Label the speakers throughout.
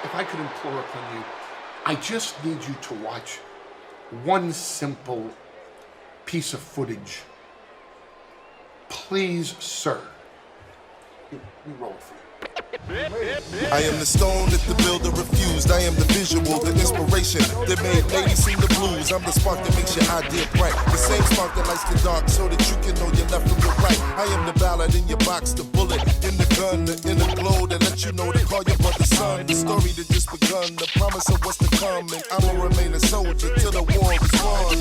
Speaker 1: if I could implore upon you, I just need you to watch one simple piece of footage. Please, sir. We roll for you.
Speaker 2: I am the stone that the builder refused. I am the visual, the inspiration that made ladies sing the blues. I'm the spark that makes your idea bright. The same spark that lights the dark so that you can know your left from your right. I am the ballad in your box, the bullet in the gun, the inner glow that lets you know to call your brother son. The story that just begun, the promise of what's to come. And I'ma remain a soldier till the war is won.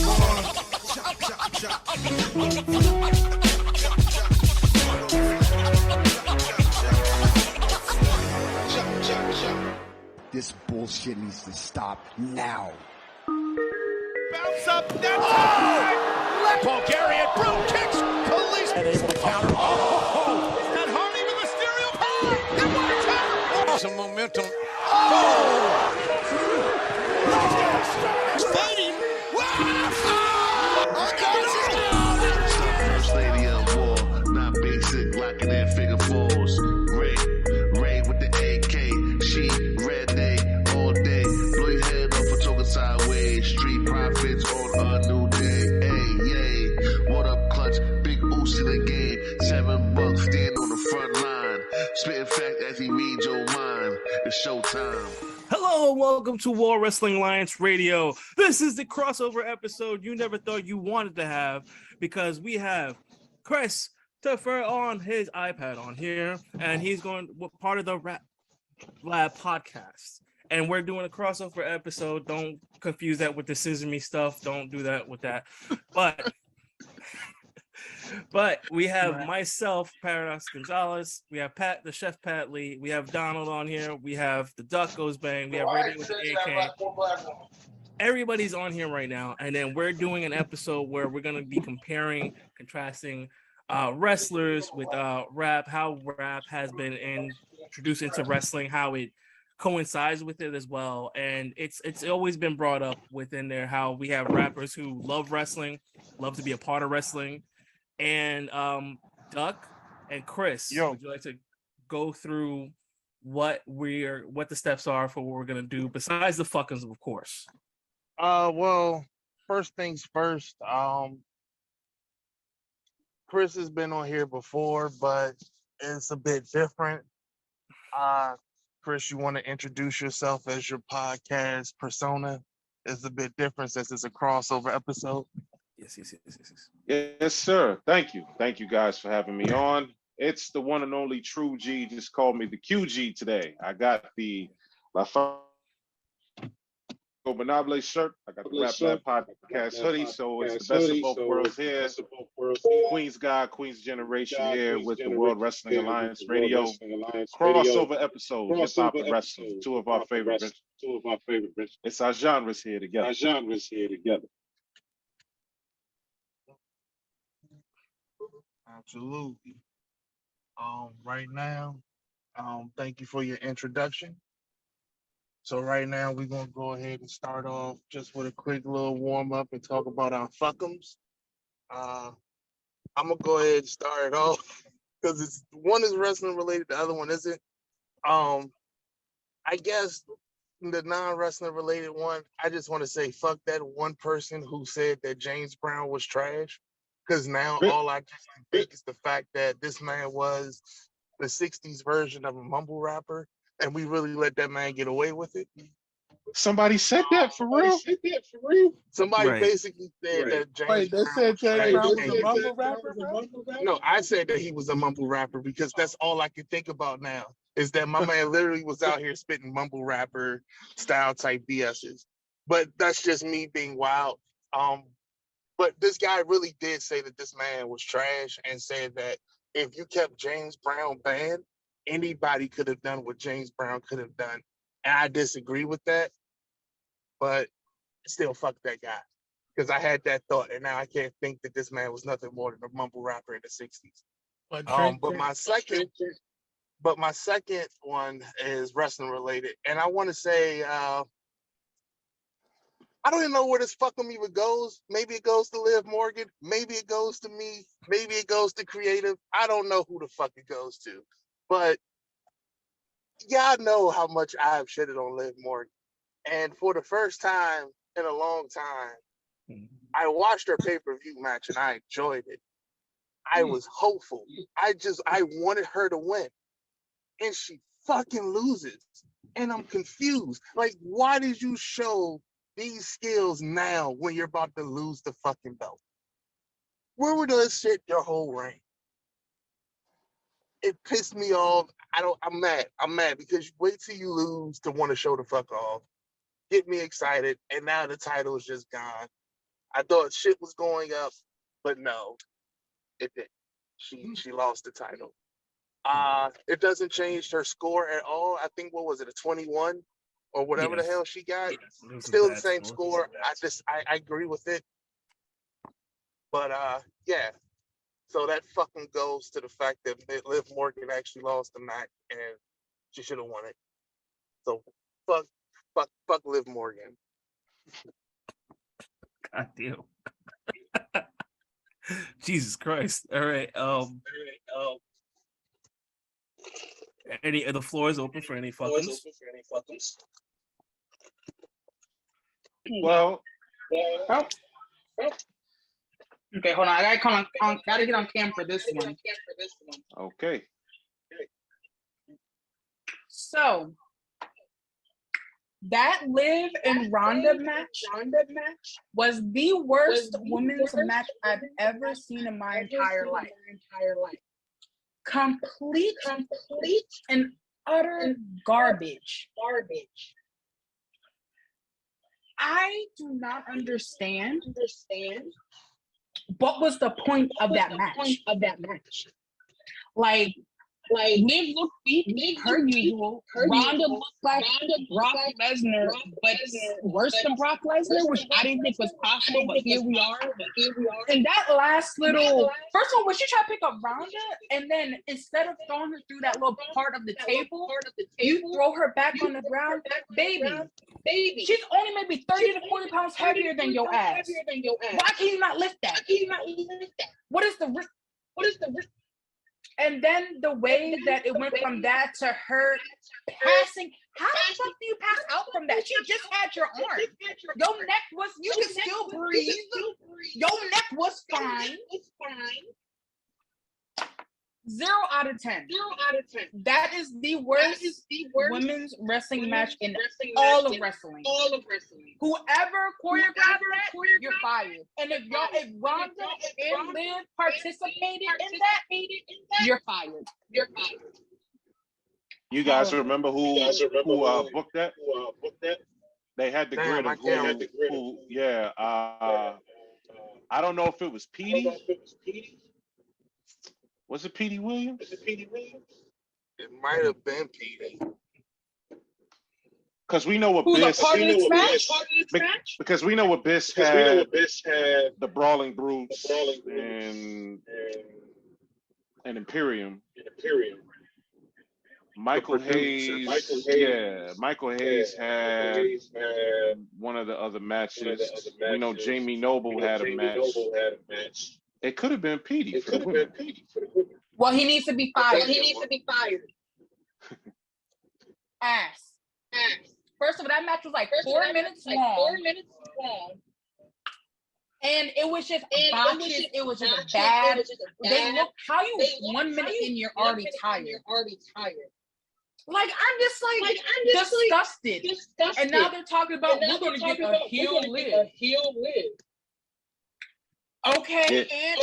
Speaker 3: This bullshit needs to stop now.
Speaker 4: Bounce up, net. Oh! Bulgarian broom kicks. Police.
Speaker 3: And able to counter. Oh!
Speaker 4: And Hardy with the stereo power. And one some momentum.
Speaker 3: Oh!
Speaker 4: Fighting.
Speaker 5: First lady of war, not basic, locking in figure fours. Ray with the AK, she Rayeday all day. Blow your head off for talking sideways. Street profits on a new day. Hey, yay. What up, clutch? Big Oos in the game. $7, stand on the front line. Spitting fact as he reads your mind. It's showtime.
Speaker 6: Hello and welcome to War Wrestling Alliance Radio. This is the crossover episode you never thought you wanted to have because we have Chris Tuffer on his iPad on here, and he's going part of the Rap Lab podcast. And we're doing a crossover episode. Don't confuse that with the Sesame stuff. Don't do that with that. But we have myself, Paradox Gonzales. We have Pat, the Chef Pat Lee. We have Donald on here. We have the Duckgoesbang. We have Rayeday with the AK. Everybody's on here right now. And then we're doing an episode where we're going to be comparing, contrasting wrestlers with rap, how rap has been introduced into wrestling, how it coincides with it as well. And it's always been brought up within there how we have rappers who love wrestling, love to be a part of wrestling. And Duck and Chris, would you like to go through what the steps are for what we're gonna do besides the fuckings, of course?
Speaker 7: Well, first things first. Chris has been on here before, but it's a bit different. Chris, you want to introduce yourself as your podcast persona? It's a bit different since it's a crossover episode.
Speaker 8: Yes, sir. Thank you. Thank you guys for having me on. It's the one and only True G. Just call me the QG today. I got the La Bonable shirt. I got the Rap Lab podcast hoodie. So it's the best of both worlds here. Queens God, Queens Generation here with the World Wrestling Alliance Radio. Crossover episode. Hip Hop and Wrestling. Two of our favorite. It's our genres here together.
Speaker 7: Absolutely. Right now, thank you for your introduction. So right now we're gonna go ahead and start off just with a quick little warm up and talk about our fuckums. I'm gonna go ahead and start it off because it's one is wrestling related, the other one isn't. I guess the non-wrestling related one, I just want to say fuck that one person who said that James Brown was trash. Because now all I just think is the fact that this man was the 60s version of a mumble rapper, and we really let that man get away with it.
Speaker 8: Somebody said that for real?
Speaker 7: Somebody basically said that James Brown was a mumble rapper? No, I said that he was a mumble rapper because that's all I can think about now, is that my man literally was out here spitting mumble rapper style type BS's. But that's just me being wild. But this guy really did say that this man was trash and said that if you kept James Brown banned, anybody could have done what James Brown could have done. And I disagree with that, but still fuck that guy. Because I had that thought and now I can't think that this man was nothing more than a mumble rapper in the 60s. But my second one is wrestling related. And I want to say, I don't even know where this fucking even goes. Maybe it goes to Liv Morgan. Maybe it goes to me. Maybe it goes to Creative. I don't know who the fuck it goes to. But y'all know how much I've shitted on Liv Morgan. And for the first time in a long time, I watched her pay-per-view match and I enjoyed it. I was hopeful. I wanted her to win. And she fucking loses. And I'm confused. Like, why did you show these skills now when you're about to lose the fucking belt? Where were those shit your whole reign? It pissed me off. I'm mad. I'm mad because wait till you lose to want to show the fuck off. Get me excited. And now the title is just gone. I thought shit was going up, but no, it didn't. She lost the title. It doesn't change her score at all. I think, what was it, a 21 or whatever the hell she got? Still the same score. I agree with it. But yeah. So that fucking goes to the fact that Liv Morgan actually lost the match and she should have won it. So fuck Liv Morgan.
Speaker 6: God damn. Jesus Christ. All right. The floor is open for any fuckings.
Speaker 8: Well,
Speaker 9: okay, hold on. I gotta get on cam for this one.
Speaker 8: okay.
Speaker 9: So that Liv and Ronda match was the worst women's match I've ever seen in my entire life. Complete and utter garbage. I do not understand what was the point of that match. Like Liv looked weak, her usual. Ronda looked like Brock Lesnar, but worse than Brock Lesnar, which I didn't think was possible, but here we are. And that last little, first of all, when she tried to pick up Ronda, and then instead of throwing her through that little part of the table, you throw her back on the ground, baby. She's only maybe 30 to 40 pounds heavier than your ass. Why can you not lift that? What is the risk? And then the way that it went from that to her passing, how the fuck do you pass out from that? She just had your arm. Your neck was, you can still breathe. Your neck was fine. 0 out of 10. That is the worst women's wrestling match in all of wrestling. Whoever choreographed that, you're fired. And if Ronda and Liv participated in that, you're fired.
Speaker 8: You guys remember who booked that? They had the grid of who. Yeah. I don't know if it was Petey. Was it Petey Williams?
Speaker 7: It might have been Petey.
Speaker 8: Because we know what Biss. Because we know what Biss had. The Brawling Brutes and Imperium. Michael Hayes. Michael Hayes had one of the other matches. We know Jamie Noble had a match. It could have been Petey for the women.
Speaker 9: Well, he needs to be fired. Ass. First of all, that match was like 4 minutes long. And it was just botches. It was just bad. They look, how you 1 minute in, you're already tired. Like, I'm just like disgusted. And now they're talking about we're going to get a heel Liv. Okay, and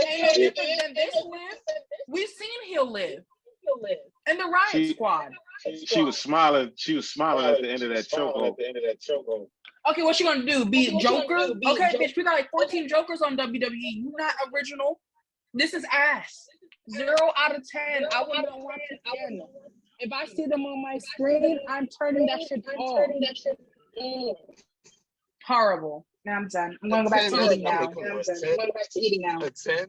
Speaker 9: then this Liv, we've seen heel Liv in the Riot Squad.
Speaker 8: She was smiling. She was smiling at the end of that chokehold.
Speaker 9: Okay, what's she gonna do? Be Joker? Okay, bitch, we got like 14 Jokers on WWE. You not original. This is ass. 0 out of 10. I wouldn't watch it again. If I see them on my screen, I'm turning that shit off. Horrible. Now I'm done. I'm gonna go back to eating now.
Speaker 7: A 10?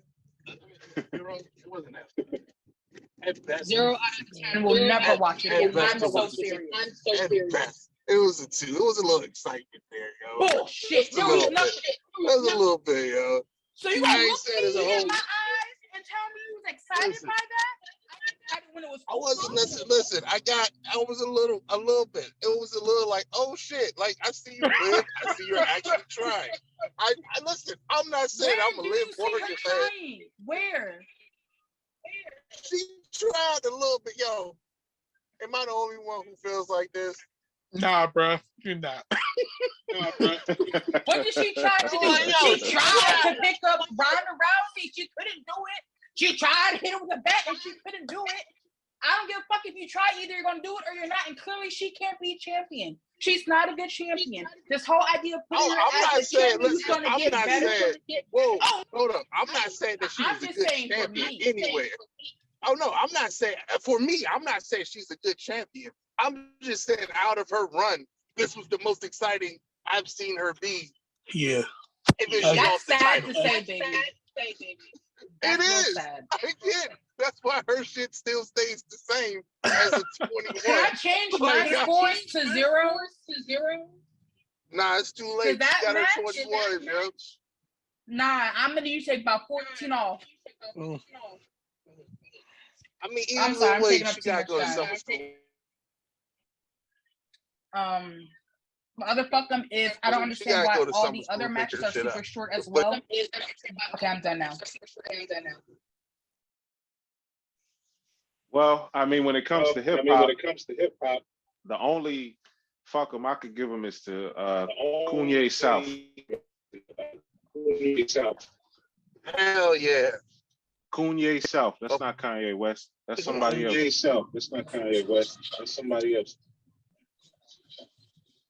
Speaker 7: At best.
Speaker 9: 0 out of 10. We'll never watch it again. I'm so serious.
Speaker 7: It was a 2. It was a little excitement there, yo.
Speaker 9: Bullshit.
Speaker 7: There was a little bit, yo.
Speaker 9: So you gonna look me in my eyes and tell me you was excited by that? when it was
Speaker 7: I wasn't listen. I was a little bit. It was a little like, oh shit. Like I see you live. I see you're actually trying. I listen. I'm not saying I'm a live Morgan fan.
Speaker 9: Where?
Speaker 7: She tried a little bit, yo. Am I the only one who feels like this?
Speaker 10: Nah, bro, you're not.
Speaker 9: What did she try to do? She tried to pick up Ronda Rousey. She couldn't do it. She tried to hit her with a bat and she couldn't do it. I don't give a fuck if you try. Either you're gonna do it or you're not. And clearly, she can't be a champion. She's not a good champion. This whole idea of putting her as a champion is gonna get better.
Speaker 7: Whoa, hold up. I'm not saying that she was a good champion anywhere. Oh no, I'm not saying for me. I'm not saying she's a good champion. I'm just saying out of her run, this was the most exciting I've seen her be.
Speaker 10: Yeah.
Speaker 9: That's sad to say, baby.
Speaker 7: It is. Again, that's why her shit still stays the same as a 21.
Speaker 9: Can I change my scores to 0?
Speaker 7: Nah, it's too late. She got her 21, yo.
Speaker 9: Nah, I'm gonna use take about 14 off.
Speaker 7: I mean, either way, she gotta go to summer school.
Speaker 9: My other fuck them is I don't understand why all the other matches are super short as well. Okay, I'm done now.
Speaker 8: Well, I mean, when it comes to hip hop, the only fuck 'em I could give him is to Kanye South.
Speaker 7: Hell yeah.
Speaker 8: Kanye South. That's not Kanye West. That's somebody else.
Speaker 7: Kanye South. That's not Kanye West. That's somebody else.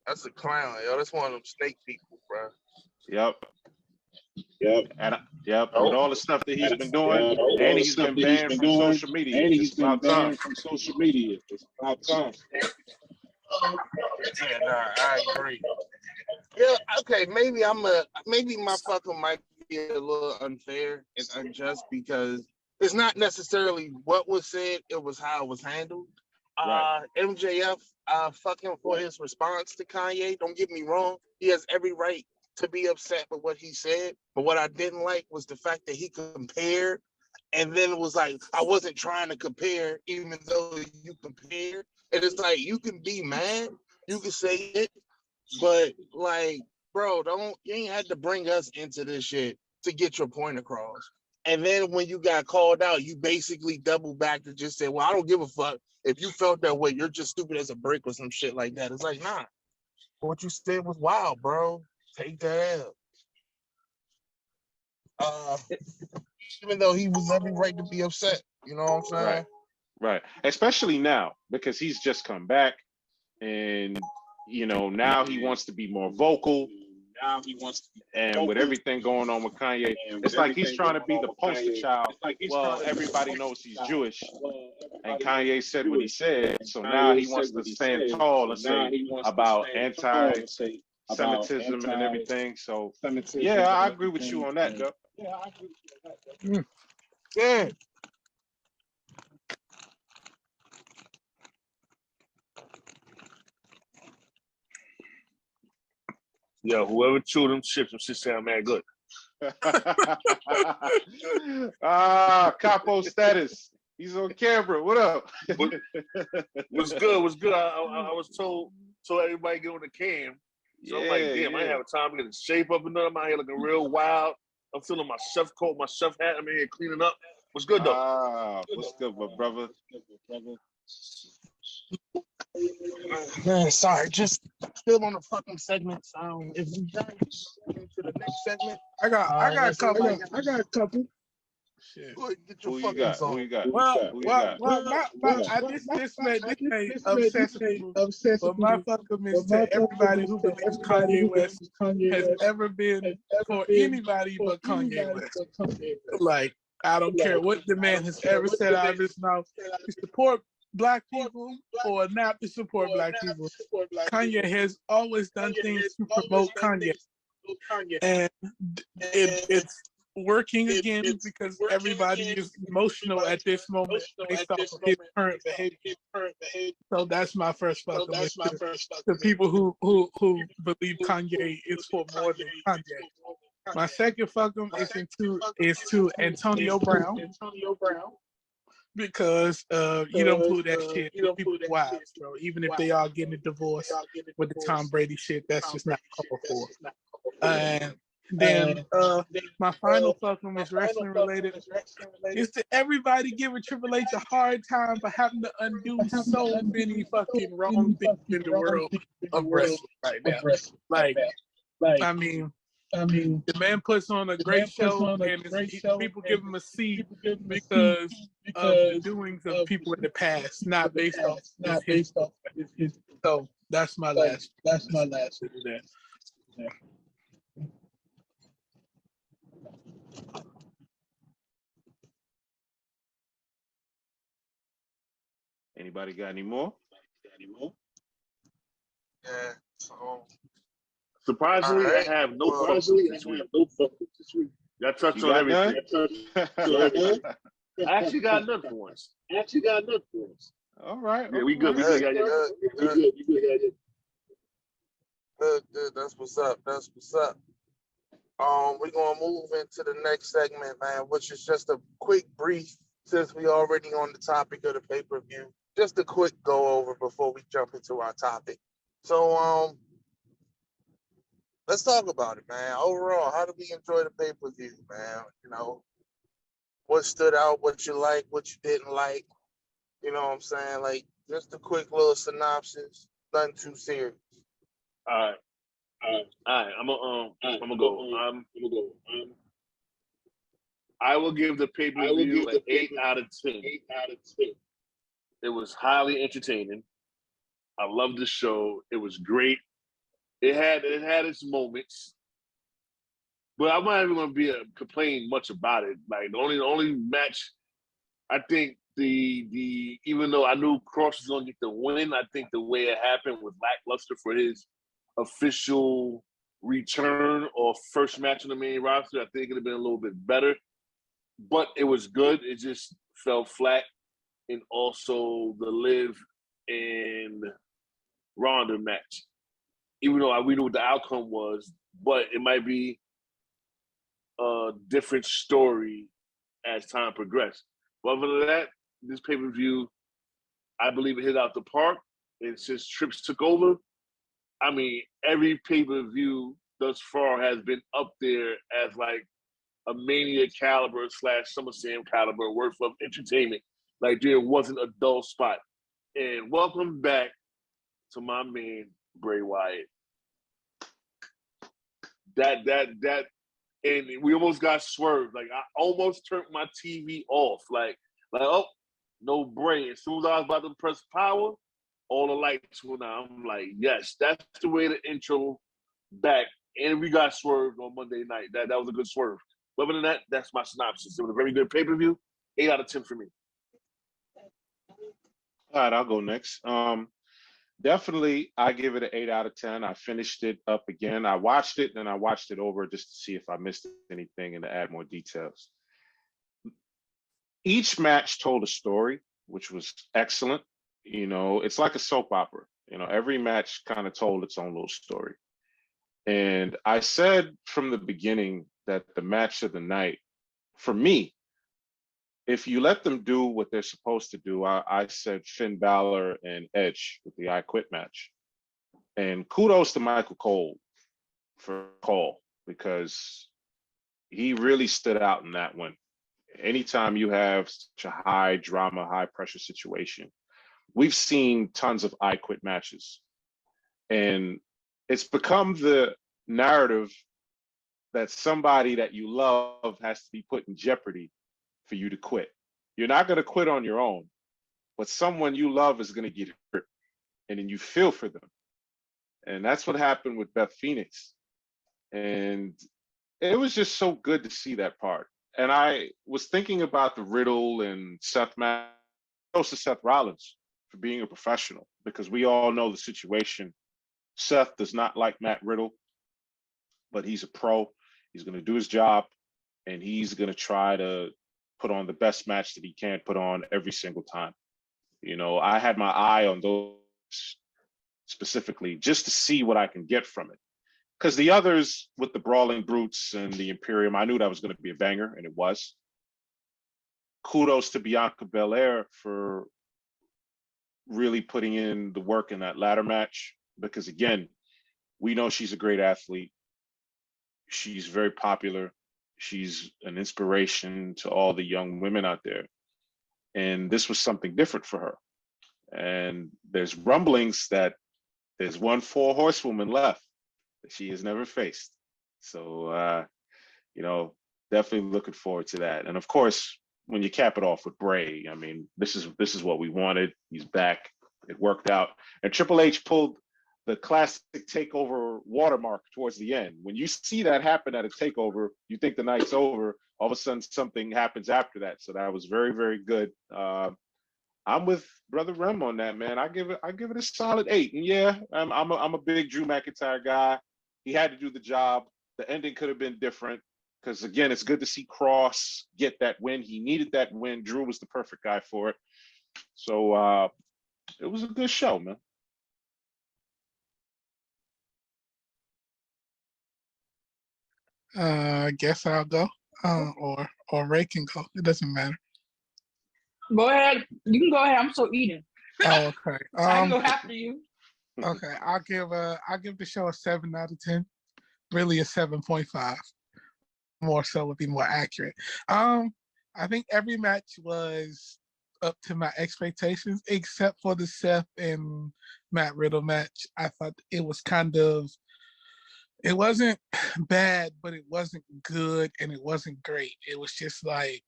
Speaker 7: That's a clown, yo. That's one of them snake people, bro.
Speaker 8: Yep. And with all the stuff that he's been doing, and he's been banned from social media. It's about time. It's about time.
Speaker 7: Yeah, nah, I agree. Yeah, okay, maybe my fucking might be a little unfair and unjust because it's not necessarily what was said, it was how it was handled.
Speaker 8: Right.
Speaker 7: MJF fucking for his response to Kanye, don't get me wrong, he has every right to be upset with what he said, but what I didn't like was the fact that he compared and then was like, I wasn't trying to compare even though you compared. And it's like, you can be mad, you can say it, but like, bro, you ain't had to bring us into this shit to get your point across. And then when you got called out, you basically double back to just say, well, I don't give a fuck. If you felt that way, you're just stupid as a brick or some shit like that. It's like, nah, what you said was wild, bro. Take that out. Even though he was every right to be upset, you know what I'm saying?
Speaker 8: Right. Especially now, because he's just come back and, you know, now he wants to be more vocal. And with everything going on with Kanye, it's like he's trying to be the poster child. Well, everybody knows he's Jewish. And Kanye said what he said. So now he wants to stand tall and say about anti-Semitism and everything. So, yeah, I agree with you on that, though.
Speaker 7: Yeah.
Speaker 10: Yo, whoever chewed them chips, them shit sound mad good.
Speaker 8: Capo status. He's on camera. What up?
Speaker 10: What's good? I was told everybody get on the cam. So I'm like, damn, I ain't have time to get in shape up and nothing. I'm out here looking real wild. I'm feeling my chef coat, my chef hat. I'm in here cleaning up. What's good though?
Speaker 8: What's good, my brother?
Speaker 7: Man, sorry, just still on the fucking segment. If we done to the next segment,
Speaker 10: I got a couple.
Speaker 7: Shit. Get your
Speaker 8: Who you
Speaker 7: fucking
Speaker 8: got?
Speaker 7: song.
Speaker 8: Who you got?
Speaker 10: This may obsess but my fucking is to everybody who believes Kanye West has ever been for anybody but Kanye West. Like, I don't care what the man has ever said out of his mouth to support Black people or not to support Black people. Kanye has always done things to promote Kanye. And it's working again because everybody is emotional at this moment based off of his current behavior. So that's my first fuck to people who believe Kanye is for more than Kanye. My second fuck is to Antonio Brown. because you don't pull that shit with people's wives, bro. Even if they are getting a divorce with the Tom Brady shit, that's just not called for. And then my final fucking is wrestling related. Is to everybody giving Triple H a hard time for having to undo so many fucking wrong things in the world of wrestling right now. Like, I mean, the man puts on a great show, and people give him a C because of the doings of people in the past, not based off his. So that's my last. Yeah.
Speaker 8: Anybody got any more?
Speaker 7: Yeah. So
Speaker 5: Surprisingly, I have no focus this week. Y'all touched on everything. I actually got none for once.
Speaker 8: All right.
Speaker 5: Yeah, we good. We good.
Speaker 7: Good. That's what's up. We're gonna move into the next segment, man, which is just a quick brief, since we already on the topic of the pay-per-view. Just a quick go over before we jump into our topic. So let's talk about it, man. Overall, how did we enjoy the pay-per-view, man? You know, what stood out, what you like, what you didn't like. You know what I'm saying? Like, just a quick little synopsis, nothing too serious.
Speaker 5: All right. I'm gonna go. I will give the pay-per-view an 8 out of 10. It was highly entertaining. I loved the show. It was great. It had its moments, but I'm not even going to be complain much about it. Like the only match, I think the even though I knew Cross was going to get the win, I think the way it happened was lackluster for his official return or first match on the main roster. I think it would have been a little bit better, but it was good. It just fell flat. And also the Liv and Ronda match. Even though we knew what the outcome was, but it might be a different story as time progressed. But other than that, this pay-per-view, I believe it hit out the park. And since Trips took over, I mean, every pay-per-view thus far has been up there as like a Mania caliber / SummerSlam caliber worth of entertainment. Like there wasn't a dull spot. And welcome back to my man, Bray Wyatt. That, and we almost got swerved. Like I almost turned my TV off. Like, oh, no Bray. As soon as I was about to press power, all the lights went out. I'm like, yes, that's the way to intro back. And we got swerved on Monday night. That was a good swerve. But other than that, that's my synopsis. It was a very good pay-per-view. 8 out of 10 for me.
Speaker 8: All right, I'll go next. Definitely, I give it an 8 out of 10. I finished it up again. I watched it, and I watched it over just to see if I missed anything and to add more details. Each match told a story, which was excellent. You know, it's like a soap opera. You know, every match kind of told its own little story. And I said from the beginning that the match of the night, for me, if you let them do what they're supposed to do, I said Finn Balor and Edge with the I Quit match. And kudos to Michael Cole for call, because he really stood out in that one. Anytime you have such a high drama, high pressure situation, we've seen tons of I Quit matches. And it's become the narrative that somebody that you love has to be put in jeopardy for you to quit. You're not going to quit on your own, but someone you love is going to get hurt, and then you feel for them. And that's what happened with Beth Phoenix. And it was just so good to see that part. And I was thinking about the Riddle and Seth match, to Seth Rollins for being a professional, because we all know the situation. Seth does not like Matt Riddle, but he's a pro. He's going to do his job, and he's going to try to put on the best match that he can put on every single time. You know, I had my eye on those specifically just to see what I can get from it. Because the others with the Brawling Brutes and the Imperium, I knew that was going to be a banger, and it was. kudos to Bianca Belair for really putting in the work in that ladder match, because again, we know she's a great athlete. She's very popular. She's an inspiration to all the young women out there. And this was something different for her. And there's rumblings that there's one 4-horsewoman left that she has never faced. So, definitely looking forward to that. And of course, when you cap it off with Bray, I mean, this is what we wanted. He's back. It worked out. And Triple H pulled the classic takeover watermark towards the end. When you see that happen at a takeover, you think the night's over. All of a sudden, something happens after that. So that was very, very good. I'm with Brother Rem on that, man. I give it a solid 8. And yeah, I'm a big Drew McIntyre guy. He had to do the job. The ending could have been different because again, it's good to see Cross get that win. He needed that win. Drew was the perfect guy for it. So it was a good show, man.
Speaker 10: I guess I'll go, or Ray can go. It doesn't matter.
Speaker 9: Go ahead. You can go ahead. I'm still eating.
Speaker 10: Oh, okay.
Speaker 9: I can go after you.
Speaker 10: Okay, I'll give the show a 7 out of 10. Really a 7.5. More so would be more accurate. I think every match was up to my expectations, except for the Seth and Matt Riddle match. I thought it was it wasn't bad, but it wasn't good and it wasn't great. It was just like,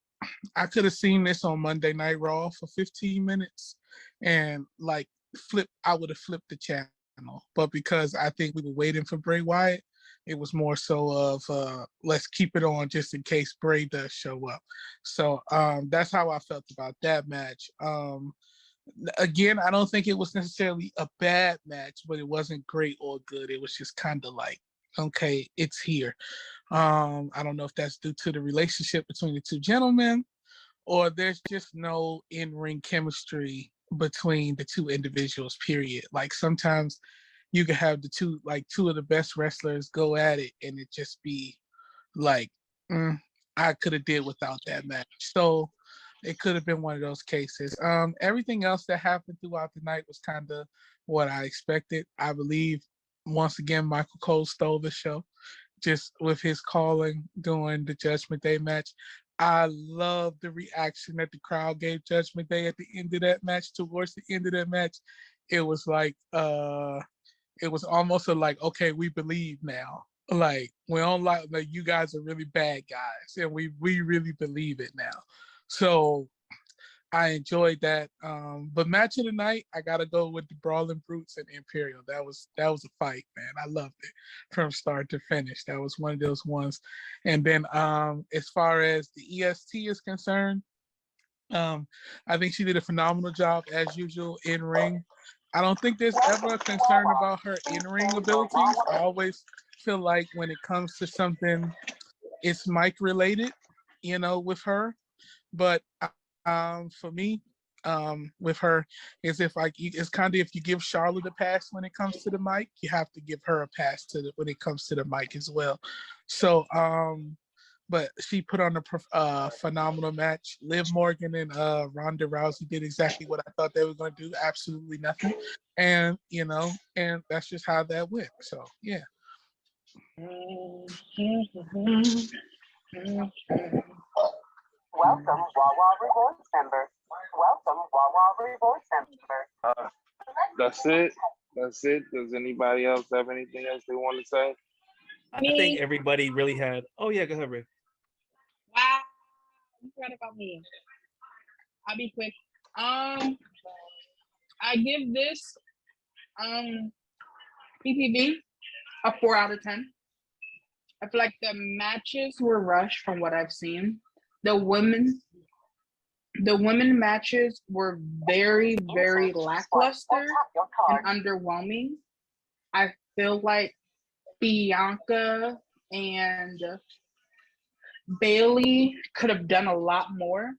Speaker 10: I could have seen this on Monday Night Raw for 15 minutes and I would have flipped the channel. But because I think we were waiting for Bray Wyatt, it was more so of let's keep it on just in case Bray does show up. So that's how I felt about that match. Again, I don't think it was necessarily a bad match, but it wasn't great or good. It was just kind of like, okay, it's here. I don't know if that's due to the relationship between the two gentlemen or there's just no in-ring chemistry between the two individuals, period. Like sometimes you could have two of the best wrestlers go at it and it just be like, I could have did without that match. So it could have been one of those cases. Everything else that happened throughout the night was kind of what I expected. I believe, once again, Michael Cole stole the show just with his calling during the Judgment Day match. I love the reaction that the crowd gave Judgment Day at the end of that match. Towards the end of that match, it was like, it was almost okay, we believe now. Like, we don't like you guys are really bad guys, and we really believe it now. So I enjoyed that. But match of the night, I gotta go with the Brawling Brutes and Imperial. That was a fight, man. I loved it from start to finish. That was one of those ones. And then as far as the EST is concerned, I think she did a phenomenal job as usual in ring. I don't think there's ever a concern about her in-ring abilities. I always feel like when it comes to something, it's mic related, with her. But for me, with her, it's kind of if you give Charlotte a pass when it comes to the mic, you have to give her a pass when it comes to the mic as well. So, but she put on a phenomenal match. Liv Morgan and Ronda Rousey did exactly what I thought they were going to do. Absolutely nothing. And, and that's just how that went. So, yeah.
Speaker 11: Welcome, Wawa Rewards member. Welcome, Wawa Rewards member.
Speaker 12: That's it. Does anybody else have anything else they want to say?
Speaker 6: I think everybody really had. Oh yeah, go ahead, Ray.
Speaker 9: Wow, you forgot about me. I'll be quick. I give this PPV a 4 out of 10. I feel like the matches were rushed from what I've seen. The women matches were very, very lackluster and underwhelming. I feel like Bianca and Bailey could have done a lot more.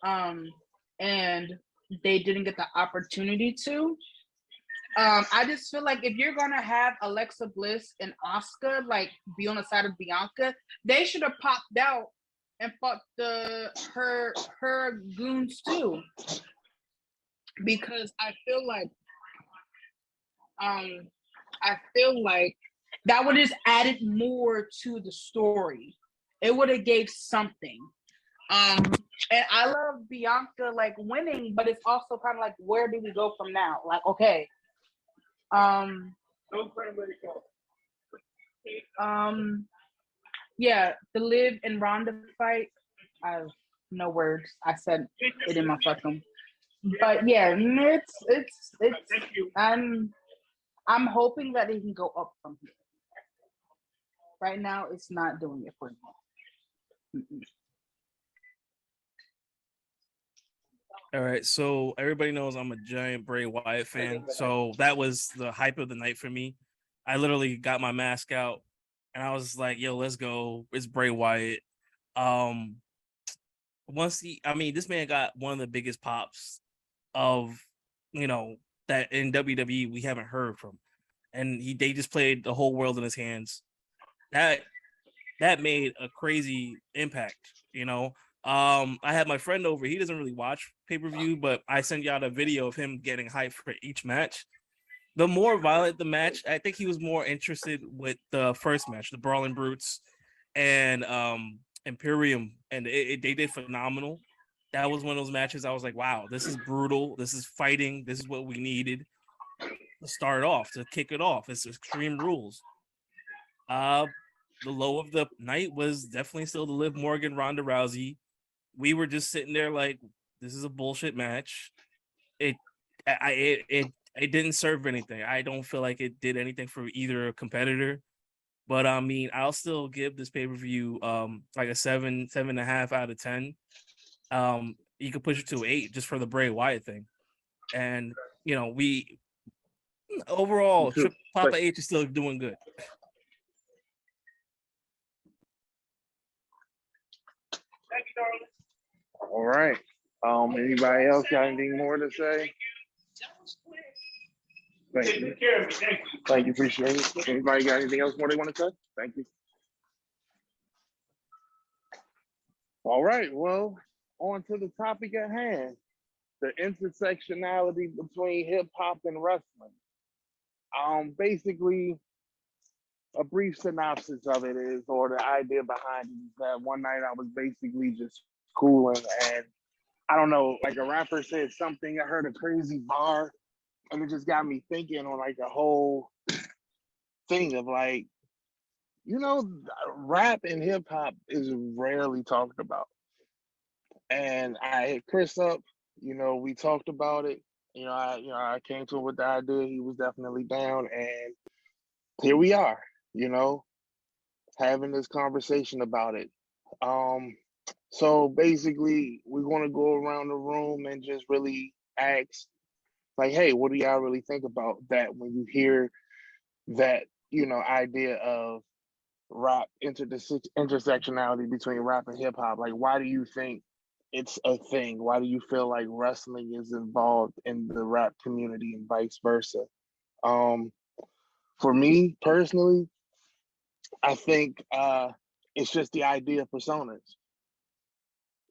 Speaker 9: And they didn't get the opportunity to. I just feel like if you're gonna have Alexa Bliss and Asuka be on the side of Bianca, they should have popped out and fuck her goons too, because I feel like that would have added more to the story. It would have gave something. And I love Bianca like winning, but it's also kind of like, where do we go from now? Like, okay, yeah, the Liv and Ronda fight. I have no words. I said it in my fucking. But yeah, it's. I'm hoping that it can go up from here. Right now, it's not doing it for me.
Speaker 6: All right, so everybody knows I'm a giant Bray Wyatt fan, so that was the hype of the night for me. I literally got my mask out, and I was like, "Yo, let's go! It's Bray Wyatt." This man got one of the biggest pops of, that in WWE we haven't heard from, and they just played the whole world in his hands. That made a crazy impact, I had my friend over. He doesn't really watch pay-per-view, but I sent you out a video of him getting hyped for each match. The more violent the match, I think he was more interested with the first match, the Brawling Brutes and Imperium, and they did phenomenal. That was one of those matches I was like, wow, this is brutal. This is fighting. This is what we needed to start off, to kick it off. It's Extreme Rules. The low of the night was definitely still the Liv Morgan, Ronda Rousey. We were just sitting there like, this is a bullshit match. It didn't serve anything. I don't feel like it did anything for either competitor. But I'll still give this pay-per-view like a 7.5 out of 10. You could push it to 8 just for the Bray Wyatt thing. And we overall Papa H is still doing good.
Speaker 12: All right. Anybody else got anything more to say? Thank you. Thank you. Appreciate it. Anybody got anything else more they want to say? Thank you. All right. Well, on to the topic at hand. The intersectionality between hip hop and wrestling. Basically, a brief synopsis of it is, or the idea behind it is that one night I was basically just cooling, and I don't know, like a rapper said something, I heard a crazy bar, and it just got me thinking on like a whole thing of like, rap and hip hop is rarely talked about. And I hit Chris up, we talked about it. I came to him with the idea. He was definitely down, and here we are, having this conversation about it. So basically, we're going to go around the room and just really ask, like, hey, what do y'all really think about that when you hear that, idea of rap, intersectionality between rap and hip hop? Like, why do you think it's a thing? Why do you feel like wrestling is involved in the rap community and vice versa? For me personally, I think it's just the idea of personas.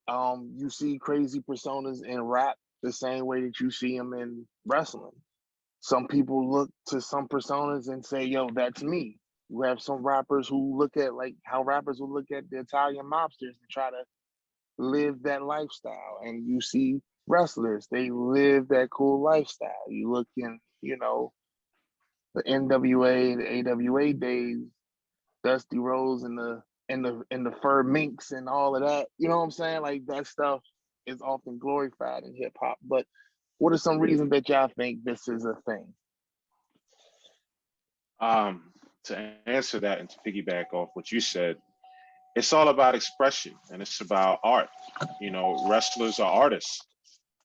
Speaker 12: You see crazy personas in rap the same way that you see them in wrestling. Some people look to some personas and say, yo, that's me. You have some rappers who look at like how rappers will look at the Italian mobsters and try to live that lifestyle. And you see wrestlers, they live that cool lifestyle. You look in, the NWA, the AWA days, Dusty Rhodes and the fur minks and all of that. You know what I'm saying? Like that stuff is often glorified in hip hop. But what are some reasons that y'all think this is a thing?
Speaker 8: To answer that and to piggyback off what you said, it's all about expression and it's about art. Wrestlers are artists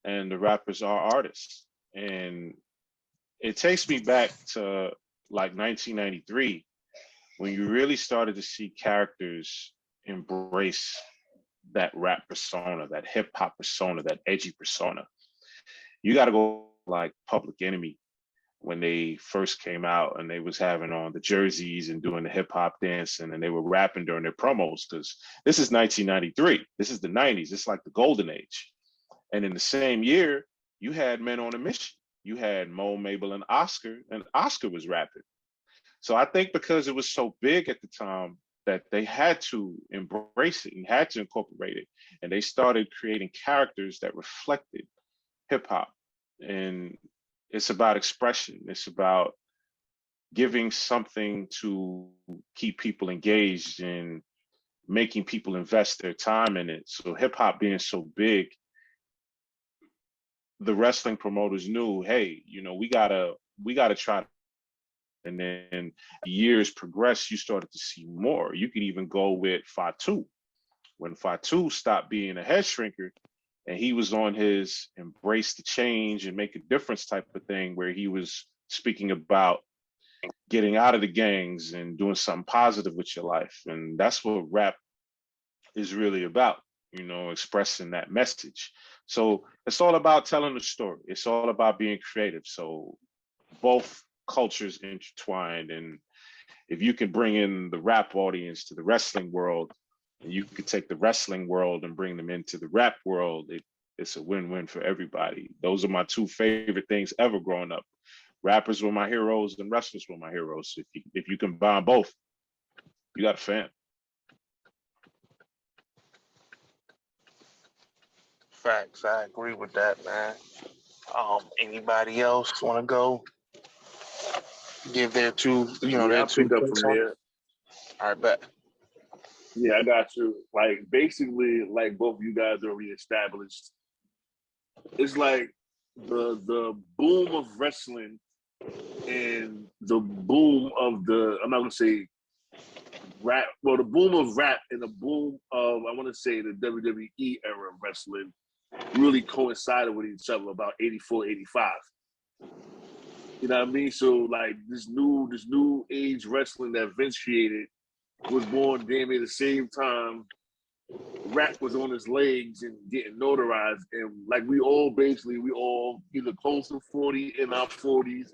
Speaker 8: and the rappers are artists. And it takes me back to like 1993 when you really started to see characters embrace that rap persona, that hip hop persona, that edgy persona. You got to go like Public Enemy, when they first came out and they was having on the jerseys and doing the hip hop dancing and they were rapping during their promos, because this is 1993. This is the 90s. It's like the golden age. And in the same year, you had Men on a Mission. You had Mo, Mabel, and Oscar was rapping. So I think because it was so big at the time that they had to embrace it and had to incorporate it. And they started creating characters that reflected hip hop. And it's about expression. It's about giving something to keep people engaged and making people invest their time in it. So hip hop being so big, the wrestling promoters knew, hey, you know, we gotta try. And then years progressed, you started to see more. You could even go with Fatu. When Fatu stopped being a head shrinker, and he was on his embrace the change and make a difference type of thing, where he was speaking about getting out of the gangs and doing something positive with your life. And that's what rap is really about, you know, expressing that message. So it's all about telling the story. It's all about being creative. So both cultures intertwined. And if you can bring in the rap audience to the wrestling world, and you could take the wrestling world and bring them into the rap world, it's a win-win for everybody. Those are my two favorite things ever growing up. Rappers were my heroes and wrestlers were my heroes. If you combine both, you got a fan.
Speaker 12: Facts, I agree with that, man. Anybody else want to go give their two, their
Speaker 13: I'll
Speaker 12: two
Speaker 13: pick up
Speaker 12: cents
Speaker 13: from
Speaker 12: on it?
Speaker 13: there.
Speaker 12: All right, bet.
Speaker 13: Yeah, I got you. Like, basically, like both of you guys already established, it's like the boom of wrestling and the boom of I'm not gonna say rap, well, the boom of rap and the boom of, I want to say, the WWE era of wrestling really coincided with each other about 84, 85. You know what I mean? So like this new age wrestling that Vince created was born damn near the same time rap was on his legs and getting notarized. And like we all either close to 40 in our 40s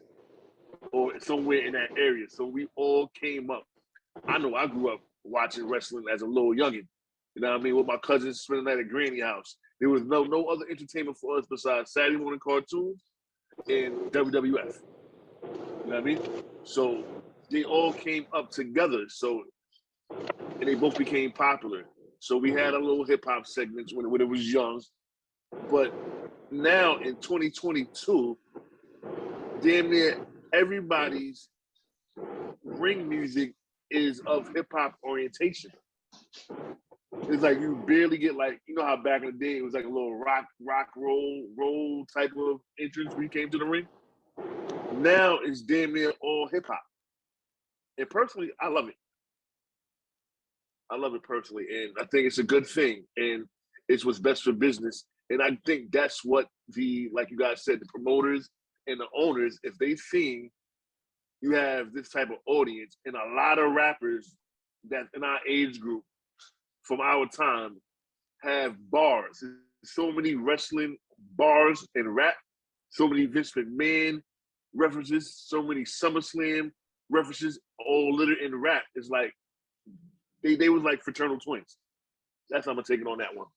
Speaker 13: or somewhere in that area. So we all came up. I know I grew up watching wrestling as a little youngin'. You know what I mean? With my cousins spending the night at Granny house. There was no other entertainment for us besides Saturday morning cartoons and WWF. You know what I mean? So they all came up together. So, and they both became popular. So we had a little hip hop segments when it was young. But now in 2022, damn near everybody's ring music is of hip hop orientation. It's like you barely get like, you know how back in the day it was like a little rock roll type of entrance when you came to the ring. Now it's damn near all hip hop. And personally, I love it. I love it personally. And I think it's a good thing. And it's what's best for business. And I think that's what like you guys said, the promoters and the owners, if they see you have this type of audience and a lot of rappers that in our age group from our time have bars. There's so many wrestling bars and rap, so many Vince McMahon references, so many SummerSlam references, all littered in rap. It's like they was like fraternal twins. That's how I'm gonna take it on that one.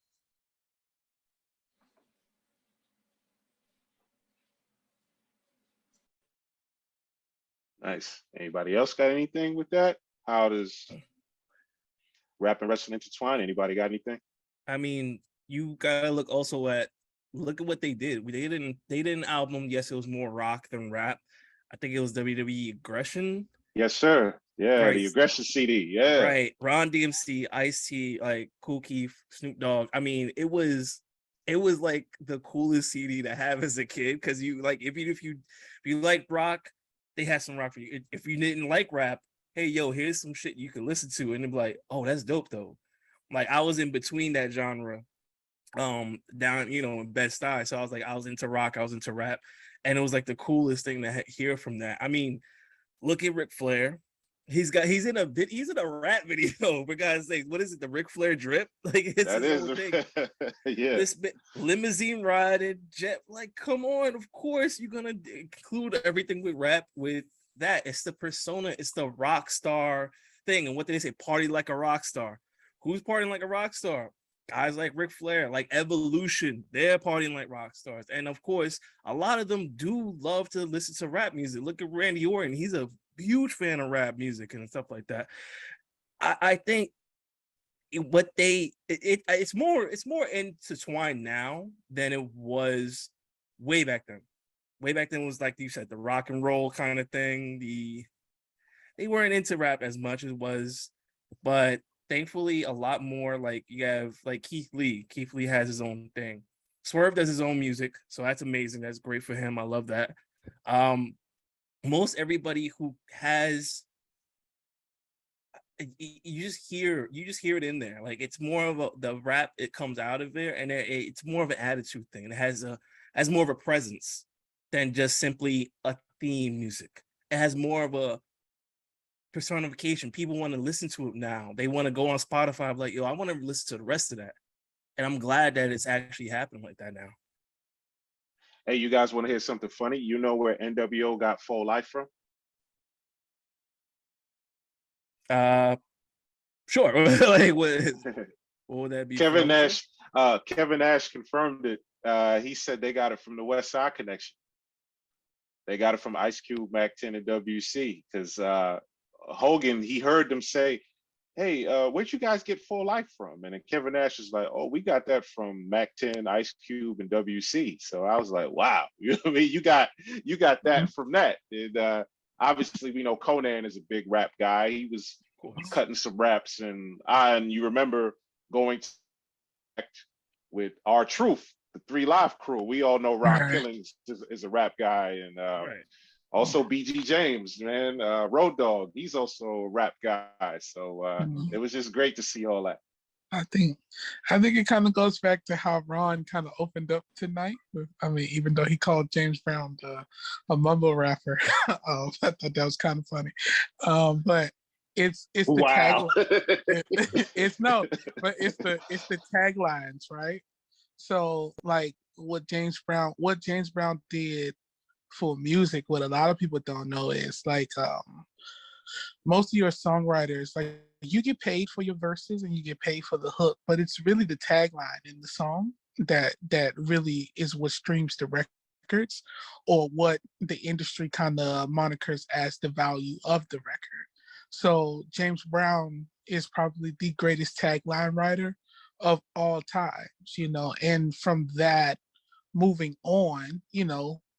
Speaker 8: Nice. Anybody else got anything with that? How does rap and wrestling intertwine? Anybody got anything?
Speaker 6: I mean, you gotta look at what they did. They did an album. Yes, it was more rock than rap. I think it was WWE Aggression.
Speaker 8: Yes, sir. Yeah,
Speaker 6: right.
Speaker 8: The Aggression CD. Yeah.
Speaker 6: Right. Ron DMC, Ice-T, like Kool Keith, Snoop Dogg. I mean, it was like the coolest CD to have as a kid, because you like if you like rock, they had some rock for you. If you didn't like rap, hey yo, here's some shit you can listen to, and it'd be like, oh, that's dope though. Like I was in between that genre, down in Bed-Stuy. So I was into rock, I was into rap, and it was like the coolest thing to hear from that. I mean, look at Ric Flair, He's in a rap video, for God's sake. What is it? The Ric Flair drip? Like it's
Speaker 8: That
Speaker 6: his
Speaker 8: is,
Speaker 6: whole thing.
Speaker 8: yeah.
Speaker 6: This limousine riding, jet, like, come on. Of course, you're gonna include everything with rap with that. It's the persona, it's the rock star thing. And what did they say? Party like a rock star. Who's partying like a rock star? Guys like Ric Flair, like Evolution, they're partying like rock stars. And of course, a lot of them do love to listen to rap music. Look at Randy Orton. He's a huge fan of rap music and stuff like that. I think it's more intertwined now than it was way back then. Way back then was, like you said, the rock and roll kind of thing. They weren't into rap as much as it was, but thankfully a lot more. Like you have like Keith Lee. Keith Lee has his own thing. Swerve does his own music, so that's amazing. That's great for him. I love that. Most everybody who has, you just hear it in there. Like it's more of the rap, it comes out of there, and it's more of an attitude thing. It has more of a presence than just simply a theme music. It has more of a personification. People want to listen to it now. They want to go on Spotify like, yo, I want to listen to the rest of that. And I'm glad that it's actually happening like that now.
Speaker 8: Hey, you guys want to hear something funny? You know where NWO got full life from?
Speaker 6: Sure. Like what would that be?
Speaker 8: Kevin Nash confirmed it. He said they got it from the West Side Connection. They got it from Ice Cube, Mac 10, and WC. Because Hogan, he heard them say, hey, where'd you guys get full life from? And then Kevin Nash was like, oh, we got that from Mac 10, Ice Cube, and WC. So I was like, wow, you know what I mean? You got that from that. And obviously, we know Conan is a big rap guy. He was cutting some raps, and you remember going to with our Truth, the 3 Live crew. We all know Ron Killings is a rap guy, and also BG James, man, Road Dogg, he's also a rap guy. So it was just great to see all that.
Speaker 10: I think it kind of goes back to how Ron kind of opened up tonight. Even though he called James Brown a mumble rapper, I thought that was kind of funny. But it's the tagline. It's the taglines, right? So like what James Brown did for music, what a lot of people don't know is like most of your songwriters, like you get paid for your verses and you get paid for the hook, but it's really the tagline in the song that really is what streams the records, or what the industry kind of monikers as the value of the record. So James Brown is probably the greatest tagline writer of all times, and from that moving on,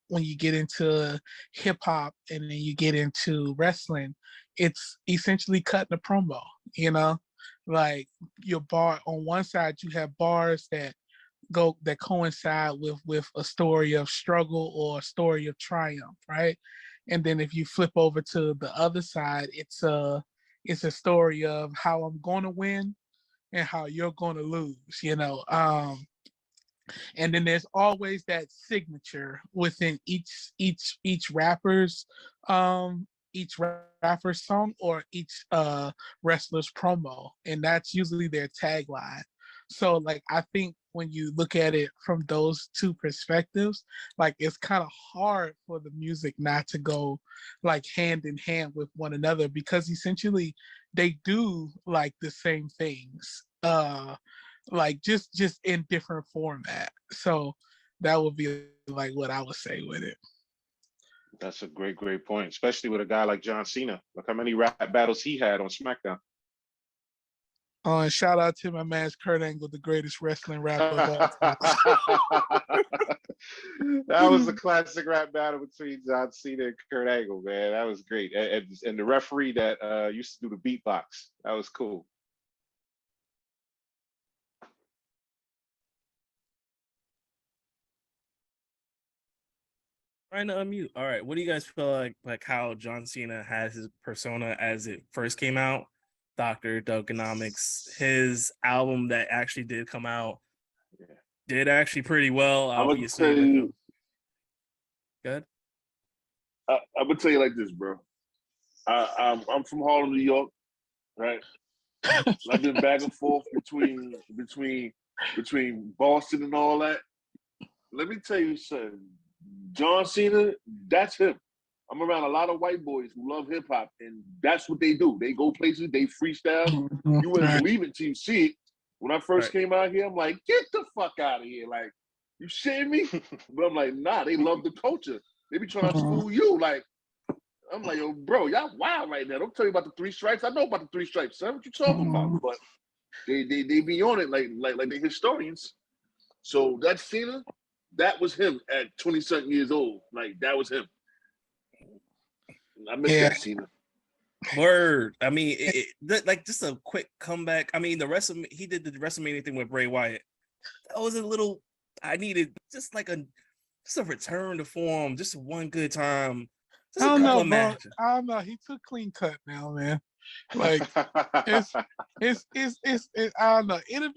Speaker 10: when you get into hip hop and then you get into wrestling, it's essentially cutting a promo, like your bar on one side, you have bars that coincide with a story of struggle or a story of triumph, right? And then if you flip over to the other side, it's a story of how I'm going to win and how you're going to lose, and then there's always that signature within each rapper's song or each wrestler's promo, and that's usually their tagline. So like I think when you look at it from those two perspectives, like it's kind of hard for the music not to go like hand in hand with one another, because essentially they do like the same things. Like just in different format. So that would be like what I would say with it.
Speaker 8: That's a great point, especially with a guy like John Cena. Look how many rap battles he had on SmackDown.
Speaker 10: And shout out to my man Kurt Angle, the greatest wrestling rapper of all time.
Speaker 8: That was a classic rap battle between John Cena and Kurt Angle, man. That was great. And the referee that used to do the beatbox, that was cool.
Speaker 6: Trying to unmute. All right. What do you guys feel like how John Cena has his persona as it first came out? Dr. Duckgoesbang, his album that actually did come out did actually pretty well.
Speaker 13: I'm gonna
Speaker 6: Obviously.
Speaker 13: tell you.
Speaker 6: Good.
Speaker 13: I'm gonna tell you like this, bro. I'm from Harlem, New York, right? I've been back and forth between Boston and all that. Let me tell you something. John Cena, that's him. I'm around a lot of white boys who love hip hop, and that's what they do. They go places, they freestyle. You wouldn't believe it till you see it. When I first came out here, I'm like, get the fuck out of here. Like, you shitting me? But I'm like, nah, they love the culture. They be trying to school you. Like, I'm like, yo, bro, y'all wild right now. Don't tell you about the 3 stripes. I know about the 3 stripes, son. What you talking about? But they be on it like the historians. So that Cena, that was him at 20-something years old. Like, that was him. I miss that Cena.
Speaker 6: Word. I mean, like just a quick comeback. I mean, he did the WrestleMania thing with Bray Wyatt. That was a little. I needed just a return to form, just one good time. Just
Speaker 10: I don't know, bro. I don't know. He took clean cut now, man. Like it's I don't know. It'll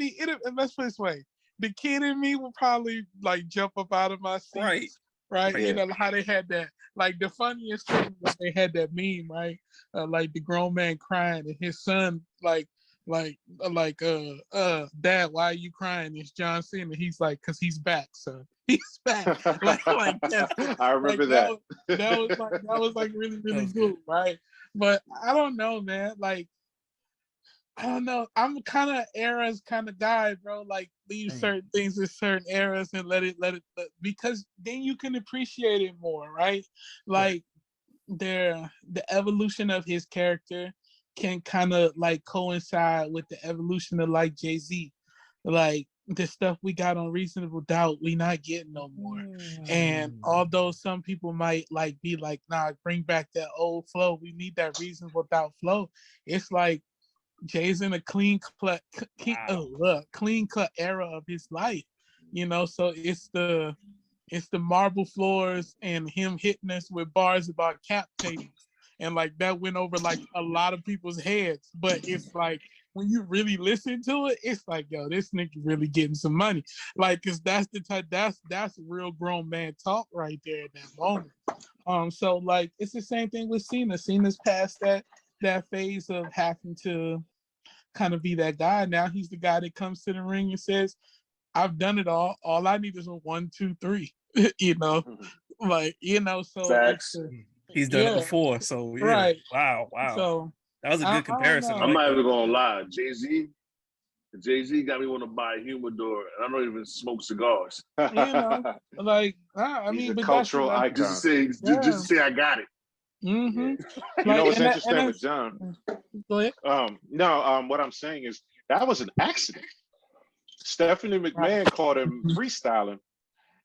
Speaker 10: let's put it this way. The kid in me will probably like jump up out of my seat. Right. You know how they had that, like the funniest thing was they had that meme, right? Like the grown man crying and his son like Dad, why are you crying? It's John Cena. He's like, cause he's back, son. He's back. like that.
Speaker 8: I remember that.
Speaker 10: That was like really, really good, right? But I don't know, man. Like, I don't know. I'm kind of eras kind of guy, bro. Like leave certain things in certain eras and let it because then you can appreciate it more, right? Like the evolution of his character can kind of like coincide with the evolution of like Jay-Z. Like the stuff we got on Reasonable Doubt, we not getting no more. And although some people might like be like, nah, bring back that old flow. We need that Reasonable Doubt flow. It's like Jay's in a clean cut era of his life, you know. So it's the marble floors and him hitting us with bars about cap tables, and like that went over like a lot of people's heads. But it's like when you really listen to it, it's like, yo, this nigga really getting some money, like, cause that's the type that's real grown man talk right there at that moment. So like it's the same thing with Cena. Cena's past that phase of having to kind of be that guy. Now he's the guy that comes to the ring and says, I've done it all. All I need is a 1, 2, 3. You know, like, you know, so
Speaker 13: facts.
Speaker 6: He's done it before. So yeah.
Speaker 10: Right.
Speaker 6: Wow.
Speaker 10: So
Speaker 6: that was a good comparison.
Speaker 13: I'm not even gonna lie. Jay-Z got me want to buy a humidor, and I don't even smoke cigars.
Speaker 10: You know, like I
Speaker 8: He's
Speaker 10: mean,
Speaker 8: a
Speaker 10: but
Speaker 8: cultural
Speaker 10: that's,
Speaker 8: icon.
Speaker 13: Just to say I got it.
Speaker 10: Mm-hmm.
Speaker 8: You know what's interesting with John?
Speaker 10: Go ahead.
Speaker 8: What I'm saying is that was an accident. Stephanie McMahon caught him freestyling,